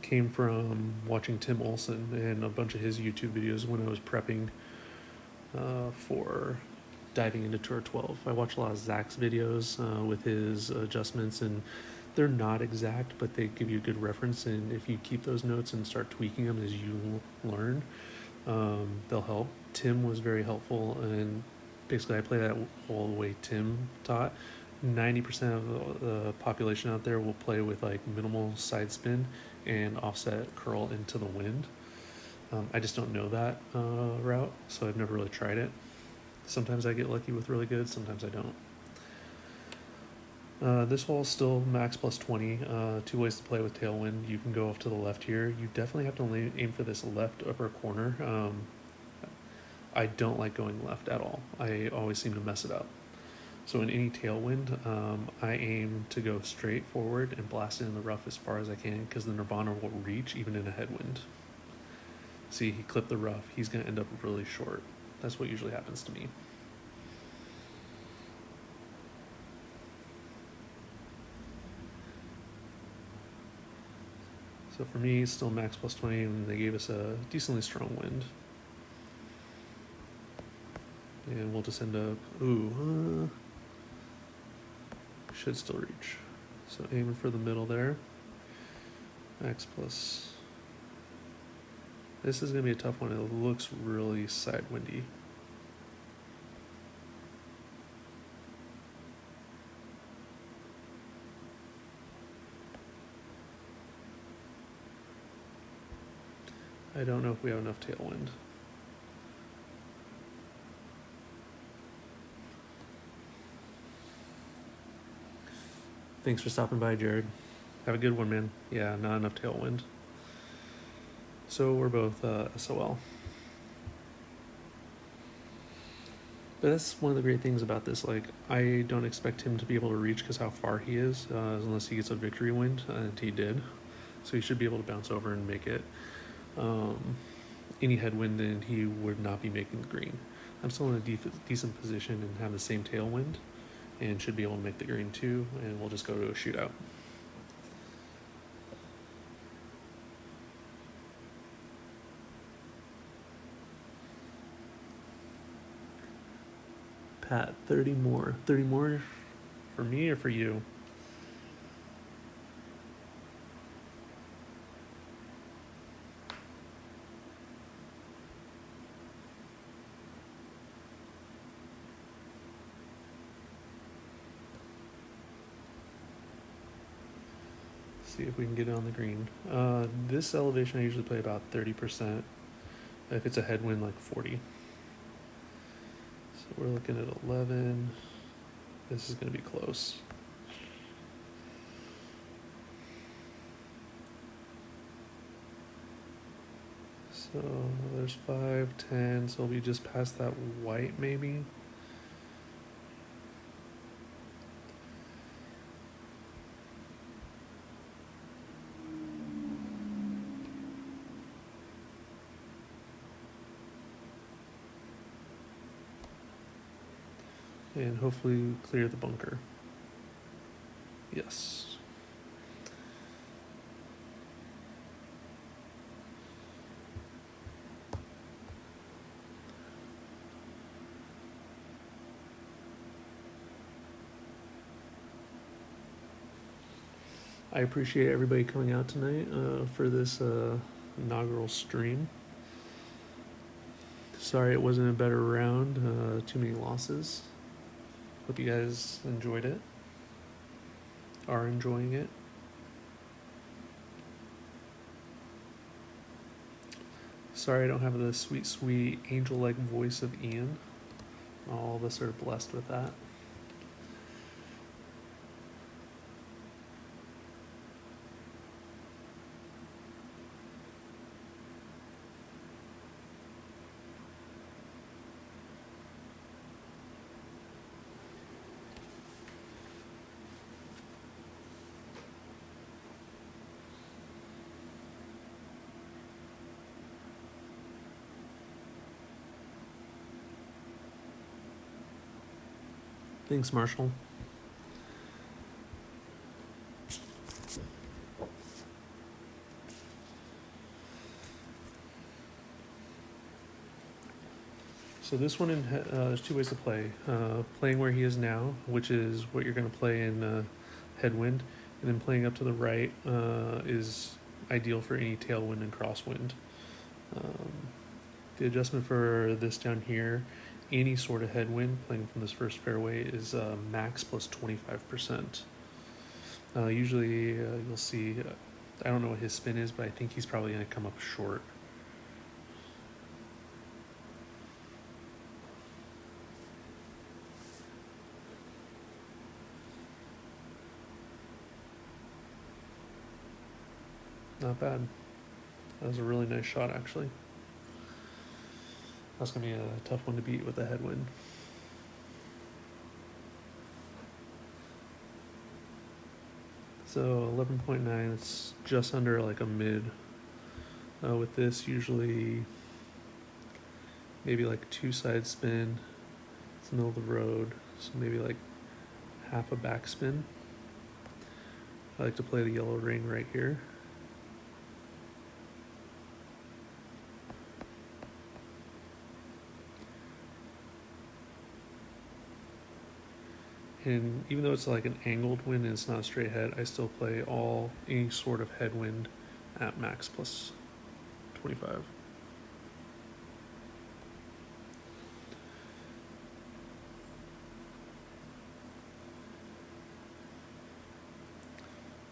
came from watching Tim Olson and a bunch of his YouTube videos when I was prepping for diving into Tour 12. I watch a lot of Zach's videos with his adjustments, and they're not exact, but they give you a good reference, and if you keep those notes and start tweaking them as you learn, they'll help. Tim was very helpful, and basically I play that all the way Tim taught. 90% of the population out there will play with like minimal side spin and offset curl into the wind. I just don't know that route, so I've never really tried it. Sometimes I get lucky with really good, sometimes I don't. This hole is still max plus 20. 2 ways to play with tailwind. You can go off to the left here. You definitely have to aim for this left upper corner. I don't like going left at all. I always seem to mess it up. So in any tailwind, I aim to go straight forward and blast it in the rough as far as I can, because the Nirvana will reach even in a headwind. See, he clipped the rough. He's going to end up really short. That's what usually happens to me. So for me, still max plus 20, and they gave us a decently strong wind. And we'll just end up, should still reach. So aiming for the middle there. Max plus. This is going to be a tough one. It looks really side windy. I don't know if we have enough tailwind. Thanks for stopping by, Jared. Have a good one, man. Yeah, not enough tailwind. So we're both SOL. But that's one of the great things about this. Like, I don't expect him to be able to reach because how far he is, unless he gets a victory wind, and he did. So he should be able to bounce over and make it. Any headwind, and he would not be making the green. I'm still in a decent position and have the same tailwind, and should be able to make the green too, and we'll just go to a shootout. Pat, 30 more. 30 more for me or for you? See if we can get it on the green. This elevation I usually play about 30%. If it's a headwind, like 40. So we're looking at 11. This is going to be close. So there's 5, 10. So we'll be just past that white maybe. And hopefully clear the bunker. Yes. I appreciate everybody coming out tonight for this inaugural stream. Sorry it wasn't a better round, too many losses. Hope you guys enjoyed it, are enjoying it. Sorry I don't have the sweet, sweet angel-like voice of Ian. All of us are blessed with that. Thanks, Marshall. So this one, there's two ways to play. Playing where he is now, which is what you're going to play in headwind, and then playing up to the right is ideal for any tailwind and crosswind. The adjustment for this down here, any sort of headwind playing from this first fairway is max plus 25%. Usually you'll see, I don't know what his spin is, but I think he's probably going to come up short. Not bad. That was a really nice shot, actually. That's gonna be a tough one to beat with a headwind. So 11.9, it's just under like a mid. With this, usually maybe like 2 side spin. It's the middle of the road, so maybe like half a backspin. I like to play the yellow ring right here. And even though it's like an angled wind and it's not a straight head, I still play any sort of headwind at max plus 25.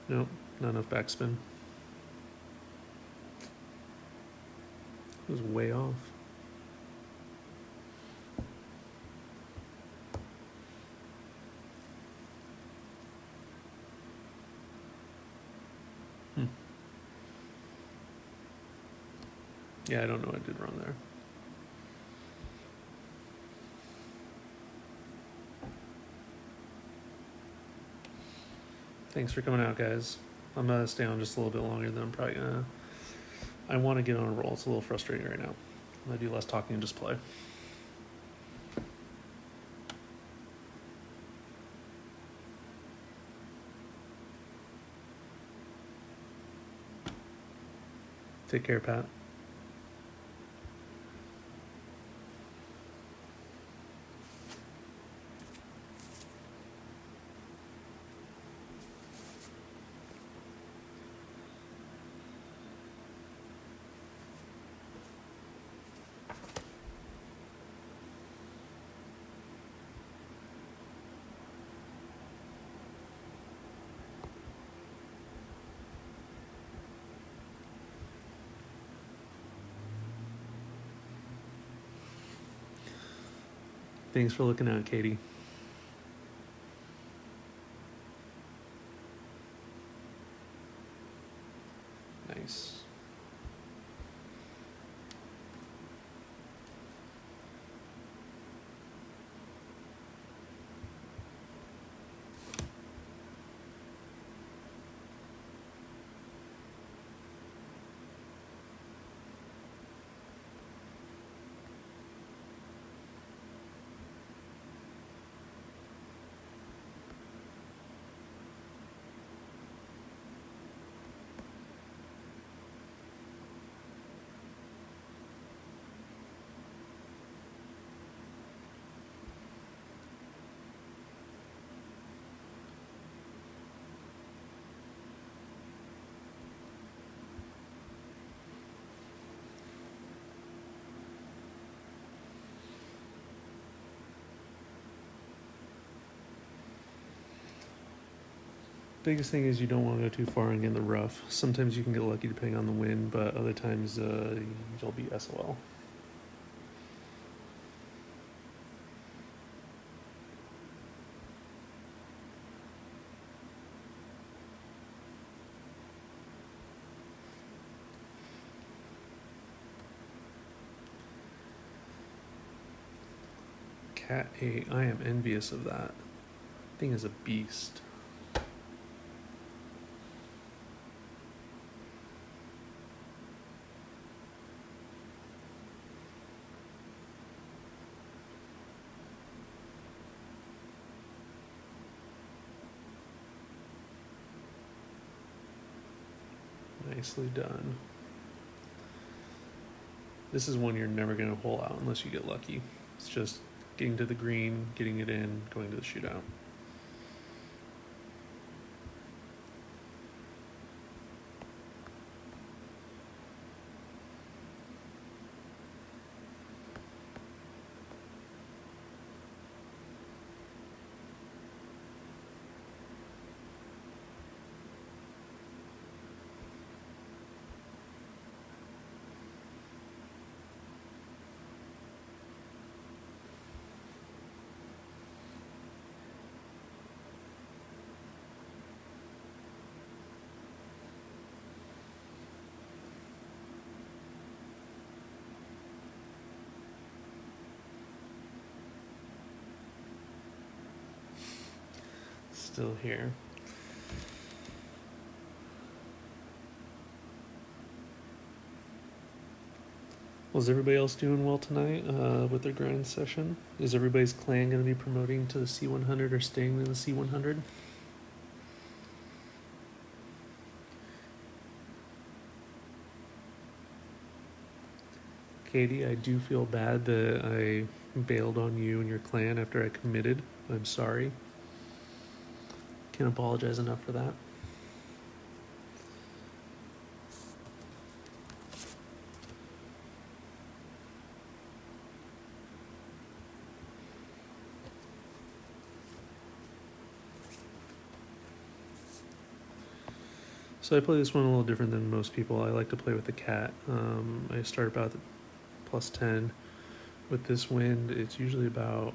Nope, not enough backspin. It was way off. Yeah, I don't know what I did wrong there. Thanks for coming out, guys. I'm gonna stay on just a little bit longer than I'm probably gonna. I want to get on a roll. It's a little frustrating right now. I'm gonna do less talking and just play. Take care, Pat. Thanks for looking out, Katie. Nice. Biggest thing is you don't want to go too far and get in the rough. Sometimes you can get lucky depending on the wind, but other times you'll be SOL. Cat 8, I am envious of that. Thing is a beast. Nicely done. This is one you're never going to hole out unless you get lucky. It's just getting to the green, getting it in, going to the shootout. still here. Was everybody else doing well tonight with their grind session? Is everybody's clan going to be promoting to the C100 or staying in the C100? Katie, I do feel bad that I bailed on you and your clan after I committed. I'm sorry. Can't apologize enough for that. So I play this one a little different than most people. I like to play with the cat. I start about plus 10. With this wind, it's usually about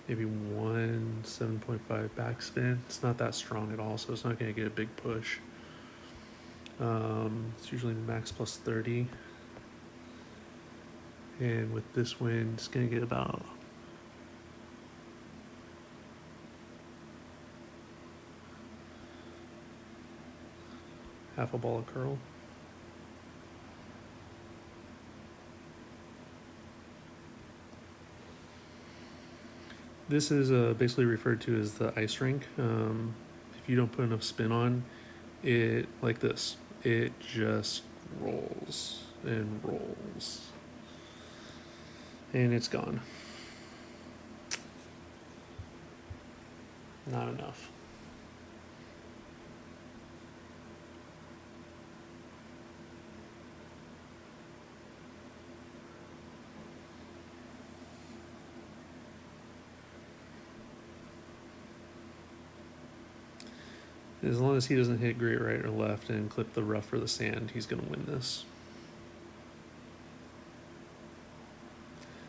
maybe 7.5 backspin. It's not that strong at all, so it's not going to get a big push. It's usually max plus 30. And with this wind, it's going to get about half a ball of curl. This is basically referred to as the ice rink. If you don't put enough spin on it, like this, it just rolls and rolls. And it's gone. Not enough. As long as he doesn't hit great right or left and clip the rough or the sand, he's going to win this.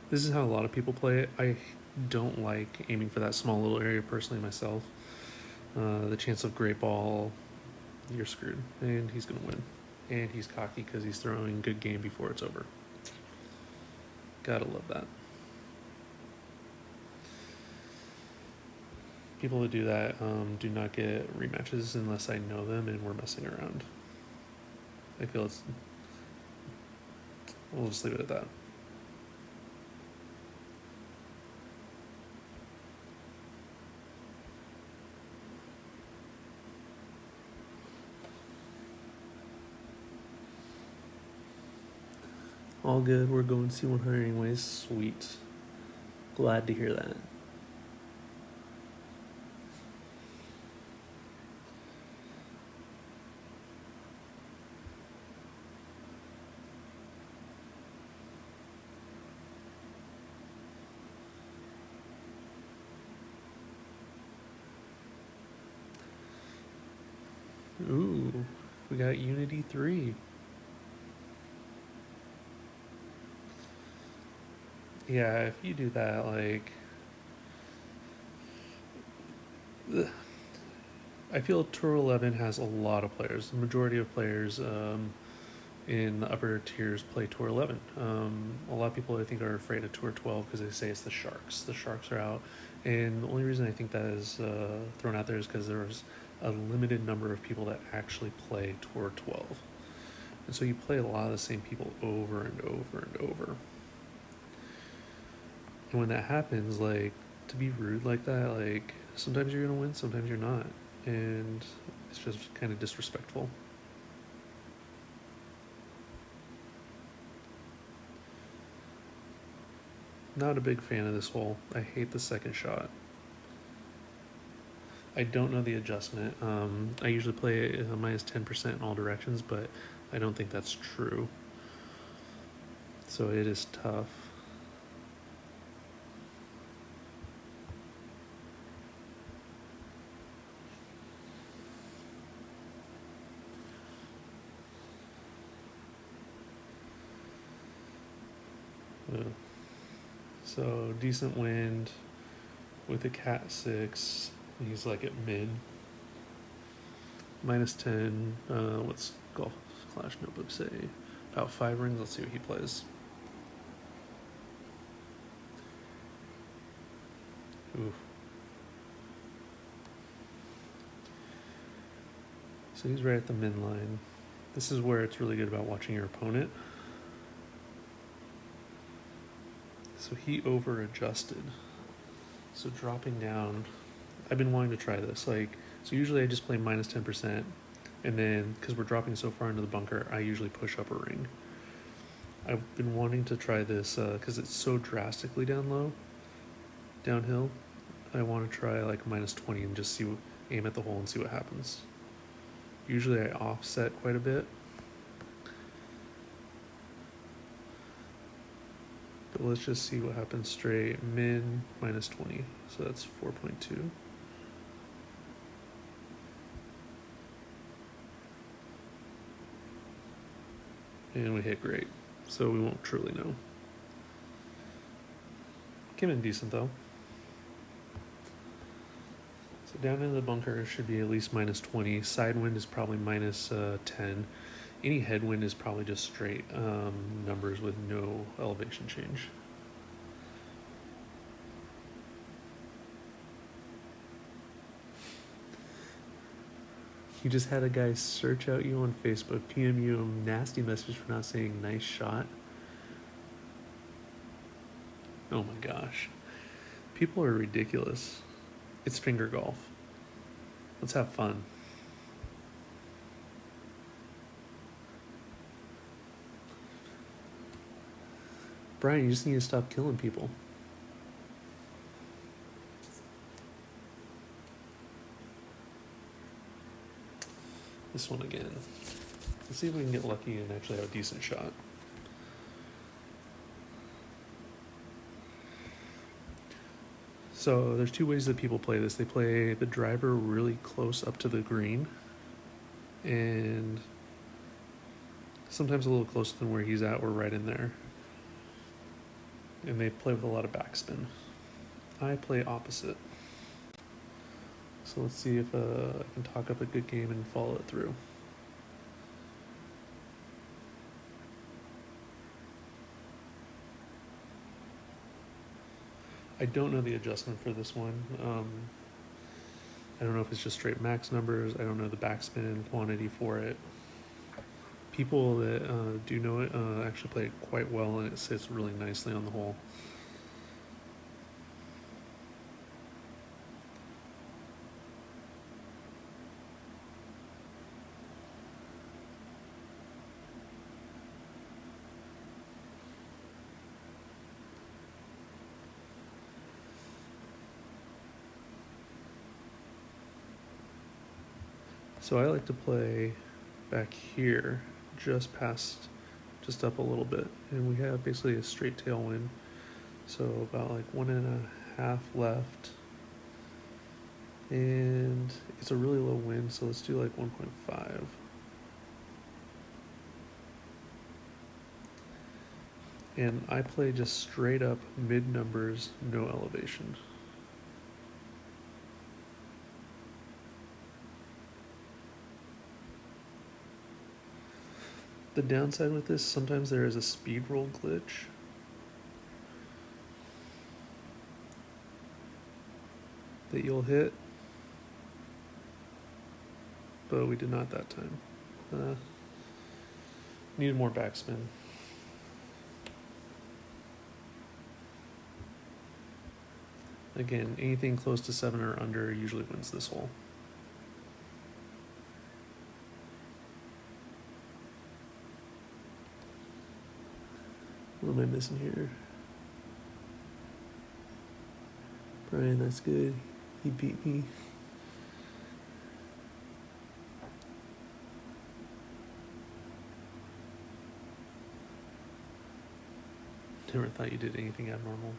This is how a lot of people play it. I don't like aiming for that small little area personally myself. The chance of great ball, you're screwed. And he's going to win. And he's cocky because he's throwing good game before it's over. Gotta love that. People that do that do not get rematches unless I know them and we're messing around. I feel it's... We'll just leave it at that. All good, we're going C100 anyways. Sweet. Glad to hear that. Ooh, we got Unity 3. Yeah, if you do that, like... I feel Tour 11 has a lot of players. The majority of players in the upper tiers play Tour 11. A lot of people, I think, are afraid of Tour 12 because they say it's the Sharks. The Sharks are out. And the only reason I think that is thrown out there is because there's a limited number of people that actually play Tour 12. And so you play a lot of the same people over and over and over. And when that happens, like, to be rude like that, like, sometimes you're going to win, sometimes you're not. And it's just kind of disrespectful. Not a big fan of this hole. I hate the second shot. I don't know the adjustment. I usually play minus 10% in all directions, but I don't think that's true. So it is tough. So decent wind with a cat 6. He's like at mid. Minus 10. What's Golf Clash Notebook say? About 5 rings. Let's see what he plays. Oof. So he's right at the min line. This is where it's really good about watching your opponent. So he over adjusted. So dropping down, I've been wanting to try this. So usually I just play minus 10%, and then because we're dropping so far into the bunker, I usually push up a ring. I've been wanting to try this because it's so drastically downhill. I want to try like minus 20 and just aim at the hole and see what happens. Usually I offset quite a bit. But let's just see what happens straight. Min minus 20. So that's 4.2. And we hit great. So we won't truly know. Came in decent though. So down into the bunker should be at least minus 20. Side wind is probably minus 10. Any headwind is probably just straight numbers with no elevation change. You just had a guy search out you on Facebook, PM you a nasty message for not saying nice shot. Oh my gosh. People are ridiculous. It's finger golf. Let's have fun. Brian, you just need to stop killing people. This one again. Let's see if we can get lucky and actually have a decent shot. So there's two ways that people play this. They play the driver really close up to the green, and sometimes a little closer than where he's at. We're right in there. And they play with a lot of backspin. I play opposite. So let's see if I can talk up a good game and follow it through. I don't know the adjustment for this one. I don't know if it's just straight max numbers. I don't know the backspin quantity for it. People that do know it actually play it quite well, and it sits really nicely on the hole. So I like to play back here, just up a little bit, and we have basically a straight tailwind. So about like 1.5 left, and it's a really low wind, so let's do like 1.5. And I play just straight up mid numbers, no elevation. The downside with this, sometimes there is a speed roll glitch. That you'll hit, but we did not that time. Needed more backspin. Again, anything close to 7 or under usually wins this hole. What am I missing here? Brian, that's good. He beat me. Never thought you did anything abnormal.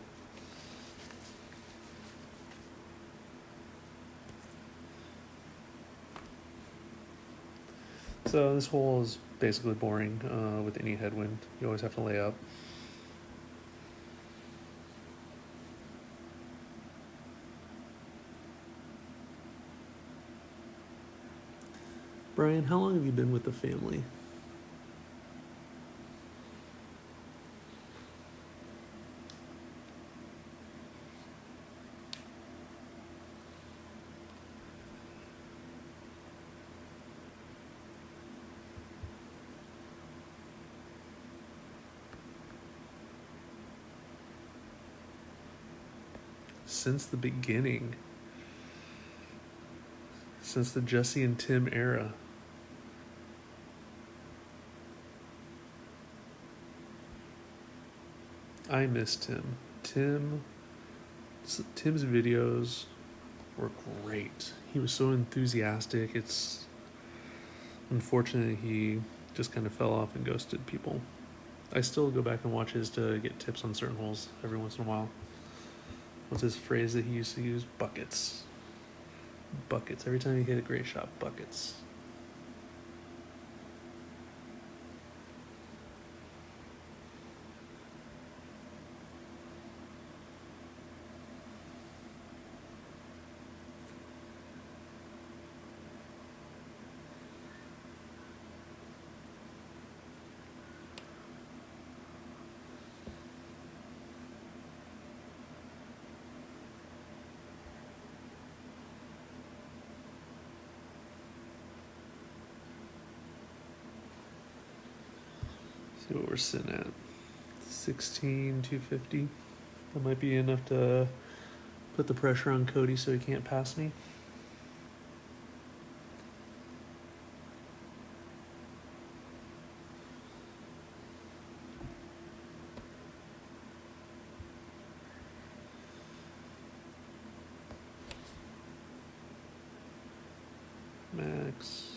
So this hole is basically boring with any headwind. You always have to lay up. Brian, how long have you been with the family? since the beginning, since the Jesse and Tim era. I miss Tim. Tim's videos were great. He was so enthusiastic. It's unfortunate he just kind of fell off and ghosted people. I still go back and watch his to get tips on certain holes every once in a while. What's his phrase that he used to use? Buckets. Buckets. Every time he hit a great shot, buckets. See what we're sitting at. 16,250. That might be enough to put the pressure on Cody so he can't pass me. Max.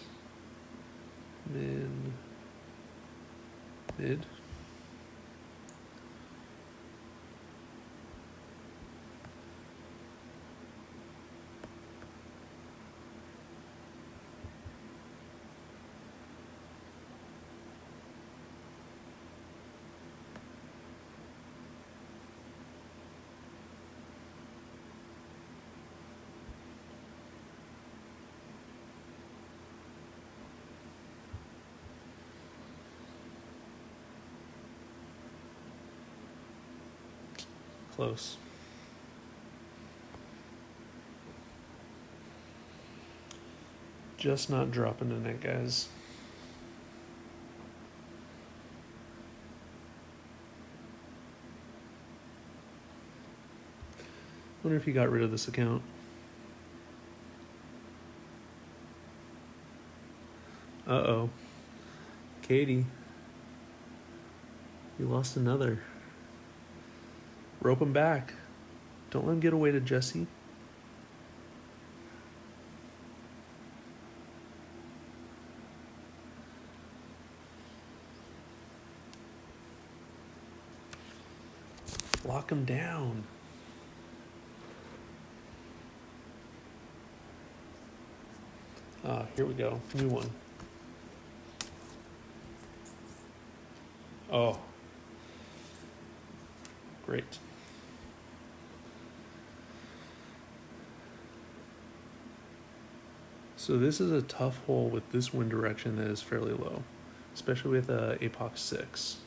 Min. Mid. Close. Just not dropping in it, guys. Wonder if he got rid of this account. Uh-oh. Katie. You lost another. Rope him back. Don't let him get away to Jesse. Lock him down. Here we go. New one. Oh. Great. So this is a tough hole with this wind direction that is fairly low, especially with APOC 6.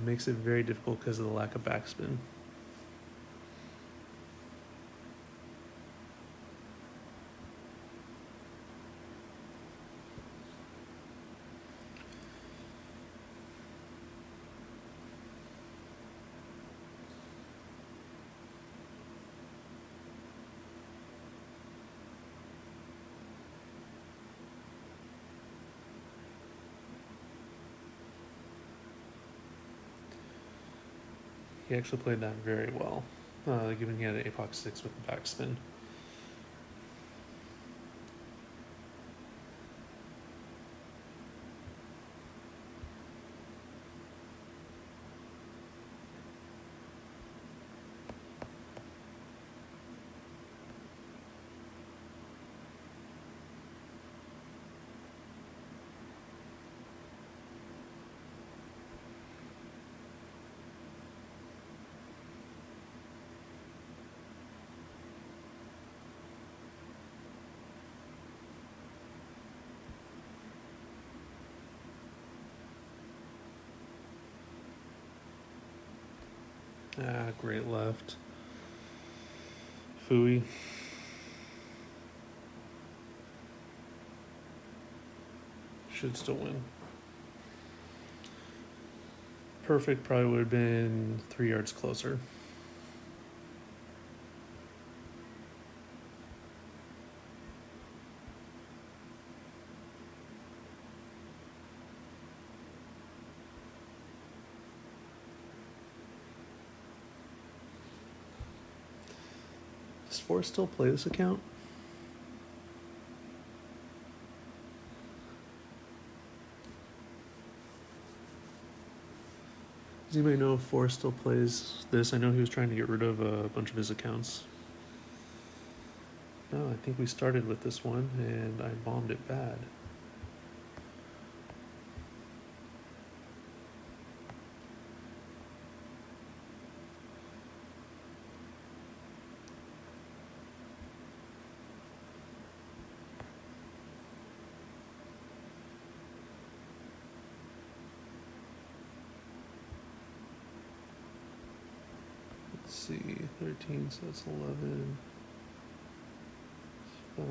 Makes it very difficult because of the lack of backspin. He actually played that very well, given he had an APOC 6 with the backspin. Great left. Fooey. Should still win. Perfect probably would have been 3 yards closer. Does Forrest still play this account? Does anybody know if Forrest still plays this? I know he was trying to get rid of a bunch of his accounts. No, I think we started with this one and I bombed it bad. Let's see, 13, so that's 11. 5,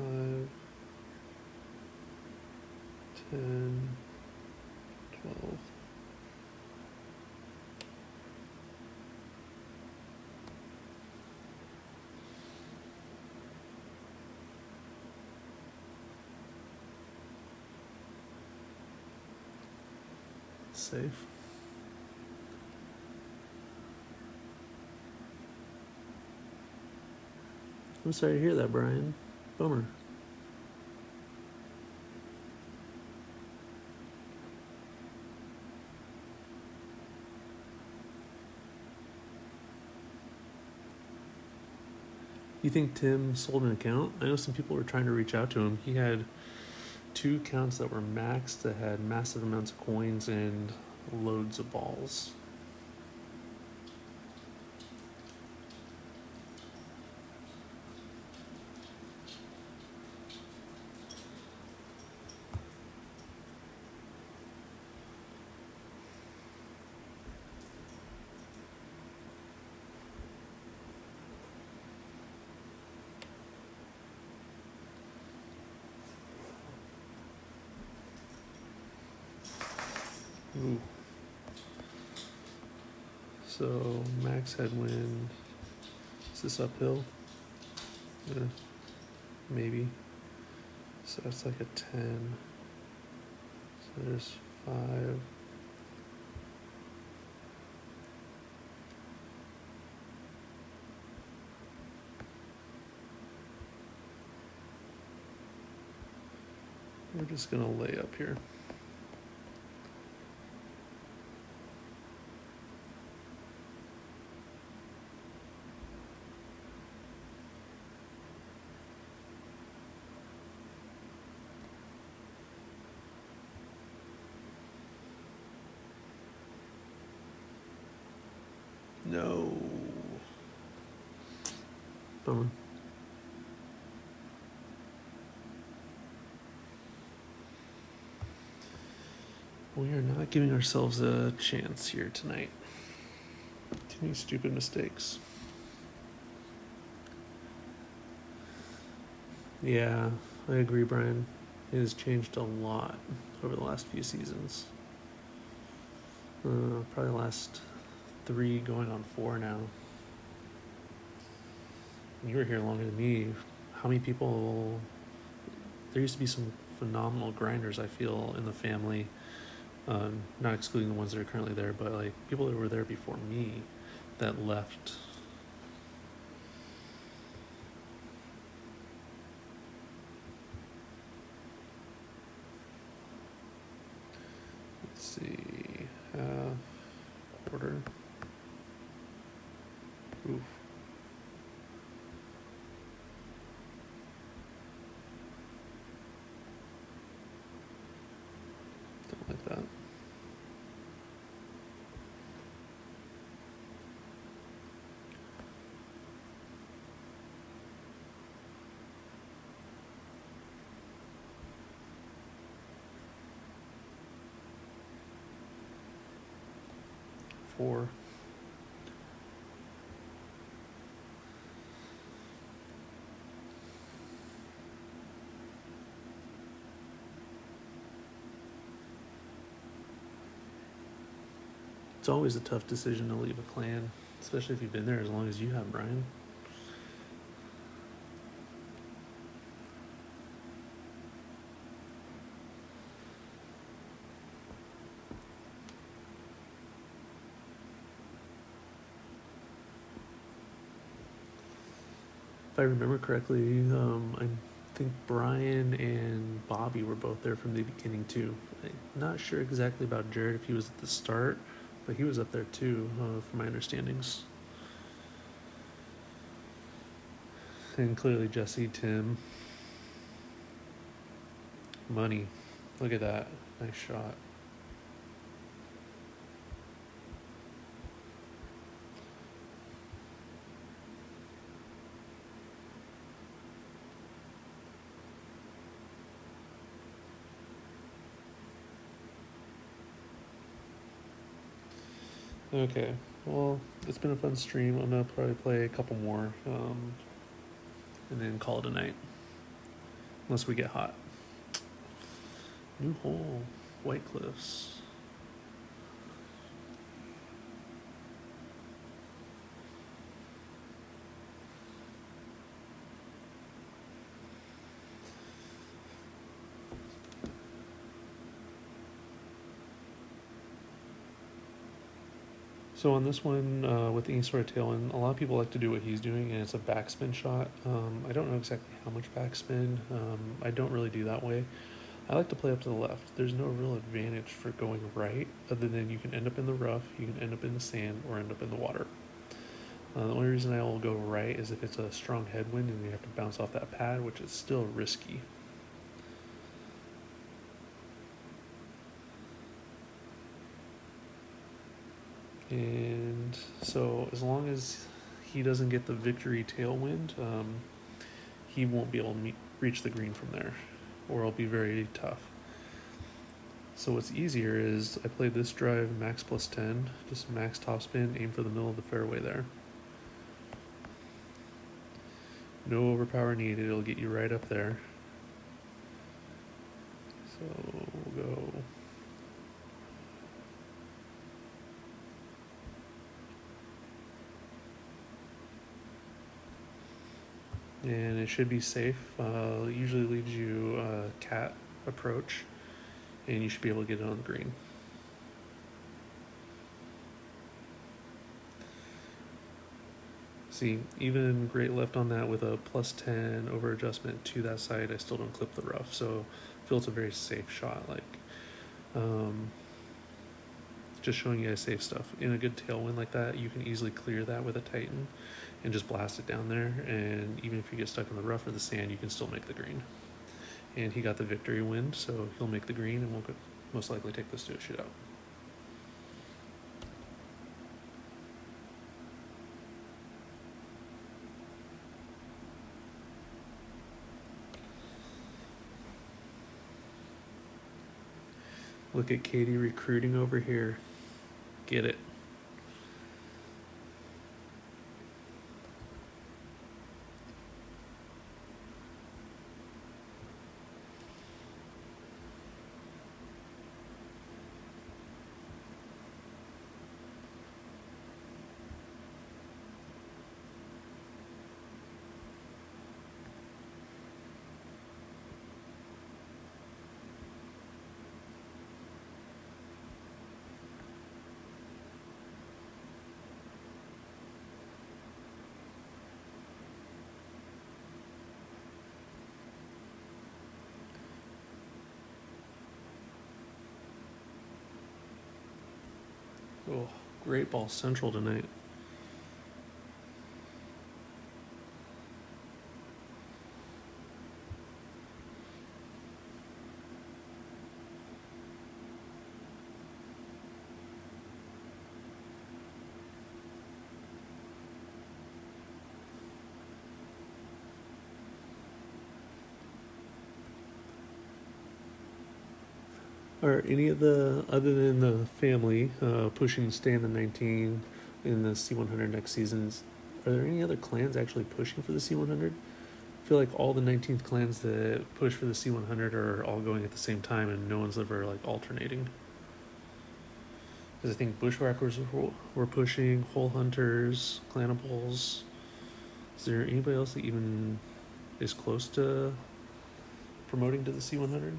10, 12. Safe. I'm sorry to hear that, Brian. Bummer. You think Tim sold an account? I know some people were trying to reach out to him. He had 2 accounts that were maxed that had massive amounts of coins and loads of balls. Ooh. So max headwind. Is this uphill? Yeah, maybe. So that's like a 10. So there's 5. We're just gonna lay up here. No. Bummer. We are not giving ourselves a chance here tonight. Too many stupid mistakes. Yeah, I agree, Brian. It has changed a lot over the last few seasons. Probably last 3 going on 4 now. You were here longer than me. How many people... There used to be some phenomenal grinders, I feel, in the family. Not excluding the ones that are currently there, but like people that were there before me that left. Let's see, half, quarter. Oof. Don't like that. Four. It's always a tough decision to leave a clan, especially if you've been there as long as you have, Brian. If I remember correctly, I think Brian and Bobby were both there from the beginning too. I'm not sure exactly about Jared if he was at the start, but he was up there too, from my understandings. And clearly Jesse, Tim, Money. Look at that. Nice shot. Okay, well, it's been a fun stream. I'm gonna probably play a couple more, and then call it a night, unless we get hot. New hole, White Cliffs. So on this one, with any sort of tailwind, a lot of people like to do what he's doing, and it's a backspin shot. I don't know exactly how much backspin. I don't really do that way. I like to play up to the left. There's no real advantage for going right, other than you can end up in the rough, you can end up in the sand, or end up in the water. The only reason I will go right is if it's a strong headwind and you have to bounce off that pad, which is still risky. And so as long as he doesn't get the victory tailwind, he won't be able to reach the green from there, or it'll be very tough. So what's easier is I play this drive max plus 10, just max topspin, aim for the middle of the fairway there. No overpower needed, it'll get you right up there. So we'll go. And it should be safe. It usually leaves you a cat approach, and you should be able to get it on the green. See, even great left on that with a plus 10 over adjustment to that side, I still don't clip the rough. So I feel it's a very safe shot. Like, just showing you guys safe stuff. In a good tailwind like that, you can easily clear that with a Titan and just blast it down there. And even if you get stuck in the rough or the sand, you can still make the green. And he got the victory wind, so he'll make the green, and we'll most likely take this to a shootout. Look at Katie recruiting over here. Get it. Oh, great ball central tonight. Are any of the, other than the family, pushing to stay in the 19 in the C100 next seasons, are there any other clans actually pushing for the C100? I feel like all the 19th clans that push for the C100 are all going at the same time, and no one's ever like alternating. Because I think Bushwhackers were pushing, Hole Hunters, Clanables. Is there anybody else that even is close to promoting to the C100?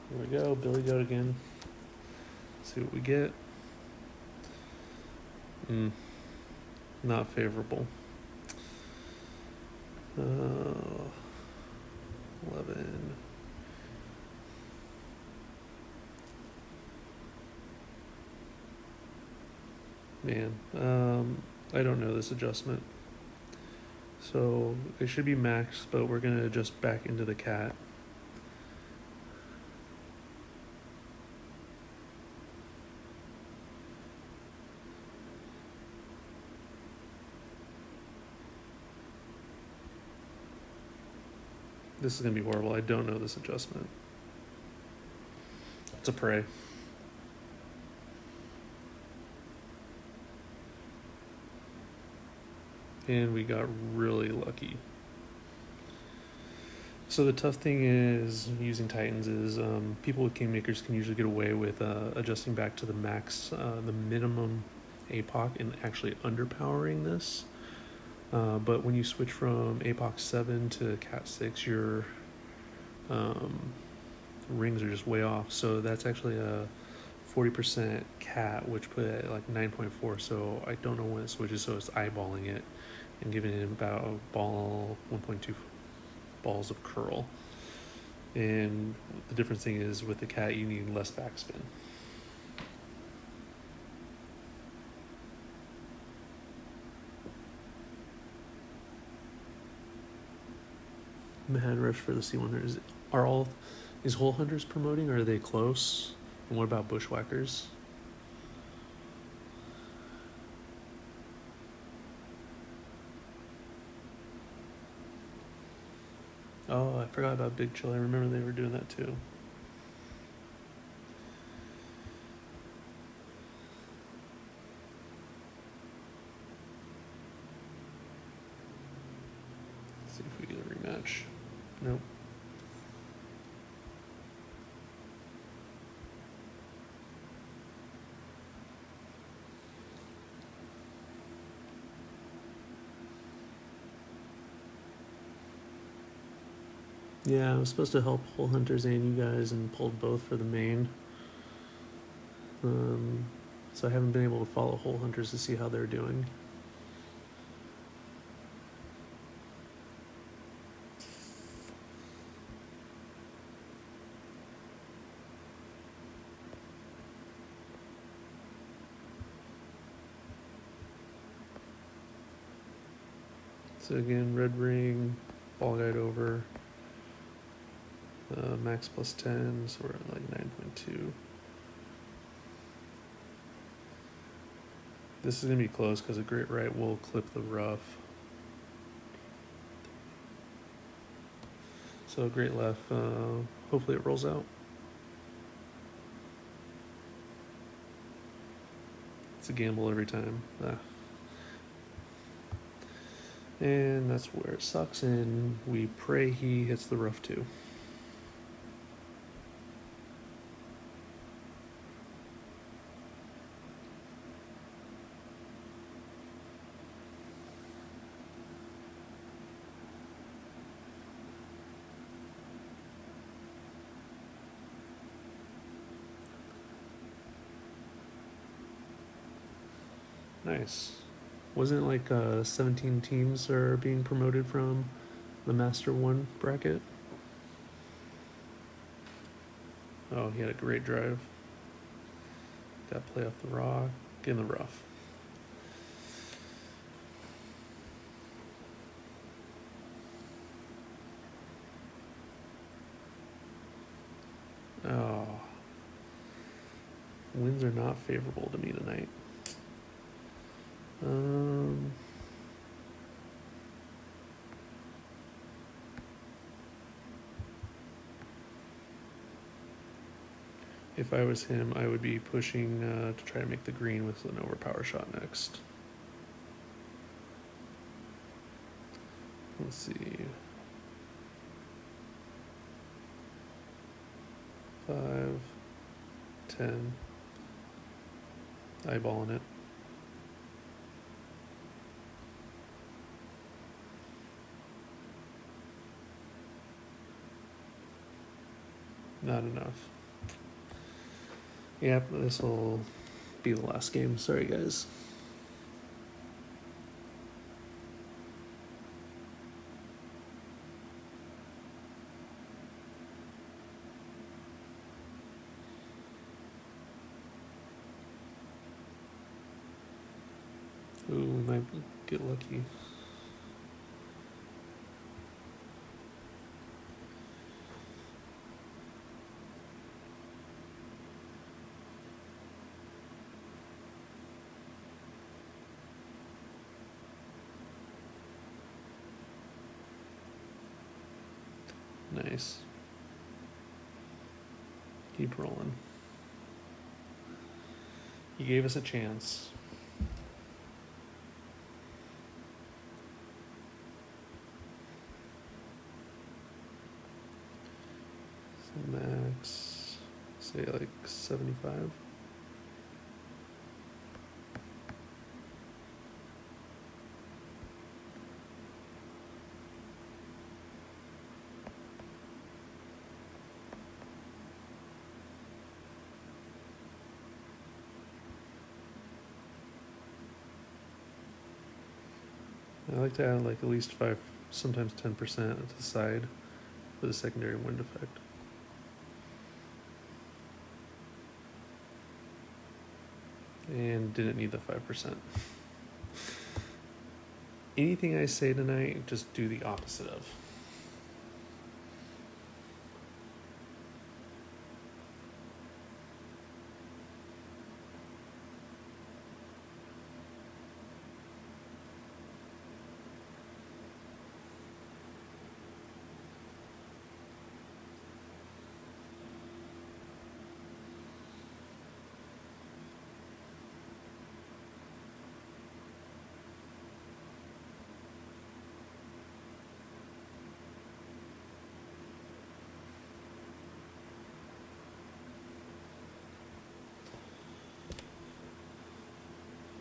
Here we go, Billy Goat again. See what we get. Mm, not favorable. 11. Man, I don't know this adjustment. So it should be max, but we're gonna adjust back into the cat. This is gonna be horrible. I don't know this adjustment. It's a prey. And we got really lucky. So the tough thing is using Titans is people with Kingmakers can usually get away with adjusting back to the max, the minimum APOC, and actually underpowering this. But when you switch from APOC 7 to Cat 6, your rings are just way off. So that's actually a 40% cat, which put it at like 9.4. So I don't know when it switches, so it's eyeballing it and giving it about a ball, 1.2 balls of curl. And the difference thing is with the cat, you need less backspin. Mad rush for the C100s. Are all these hole hunters promoting, or are they close? And what about bushwhackers? Oh, I forgot about Big Chill. I remember they were doing that too. Let's see if we get a rematch. Nope. Yeah, I was supposed to help hole hunters and you guys, and pulled both for the main. So I haven't been able to follow hole hunters to see how they're doing. So again, red ring, ball guide over, max plus 10, so we're at like 9.2. This is gonna be close because a great right will clip the rough. So great left, hopefully it rolls out. It's a gamble every time. And that's where it sucks, and we pray he hits the rough too. Nice. Wasn't it like 17 teams are being promoted from the Master 1 bracket? Oh, he had a great drive. Got play off the rock, in the rough. Oh. Winds are not favorable to me tonight. If I was him, I would be pushing to try to make the green with an overpower shot next. Let's see. 5, 10. Eyeballing it. Not enough. Yep, this will be the last game. Sorry, guys. might get lucky. Nice. Keep rolling. You gave us a chance. So max, say like 75. I like to add like at least 5, sometimes 10% at the side for the secondary wind effect. And didn't need the 5%. Anything I say tonight, just do the opposite of.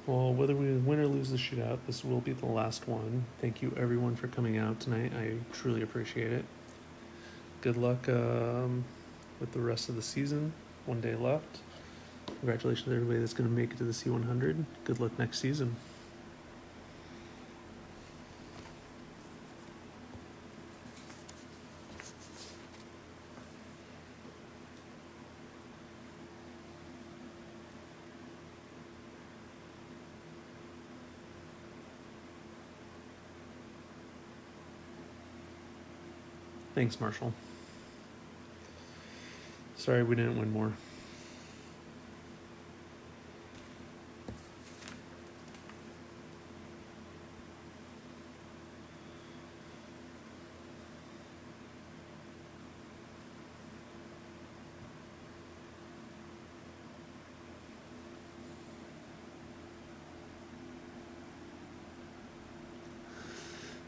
Well, whether we win or lose the shootout, this will be the last one. Thank you everyone for coming out tonight. I truly appreciate it. Good luck with the rest of the season. 1 day left. Congratulations to everybody that's going to make it to the C100. Good luck next season. Thanks, Marshall. Sorry we didn't win more.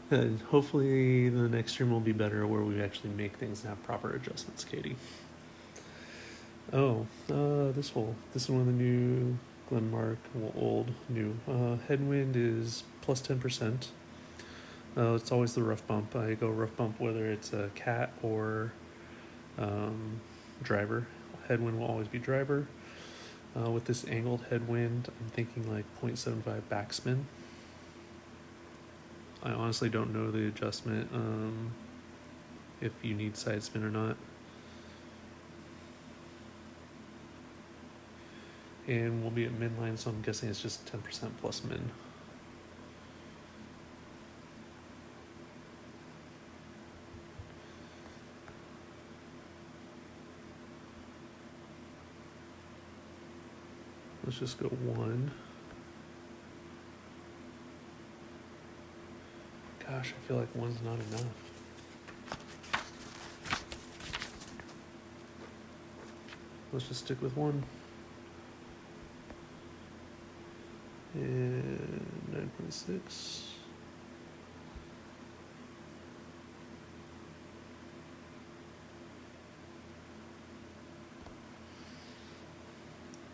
And hopefully the next stream will be better where we actually make things and have proper adjustments, Katie. Oh, this hole. This is one of the new Glenmark, well, old, new. Headwind is plus 10%. It's always the rough bump. I go rough bump whether it's a cat or driver. Headwind will always be driver. With this angled headwind, I'm thinking like 0.75 backspin. I honestly don't know the adjustment, if you need side spin or not. And we'll be at min line, so I'm guessing it's just 10% plus min. Let's just go 1. Gosh, I feel like 1's not enough. Let's just stick with 1. And 9.6.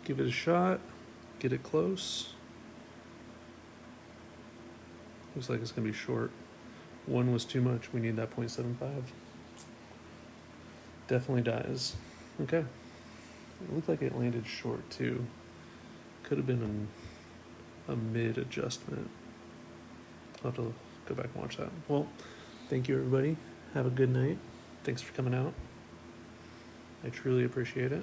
Give it a shot. Get it close. Looks like it's going to be short. 1 was too much. We need that 0.75. Definitely dies. Okay. It looked like it landed short too. Could have been a mid adjustment. I'll have to go back and watch that. Well, thank you everybody. Have a good night. Thanks for coming out. I truly appreciate it.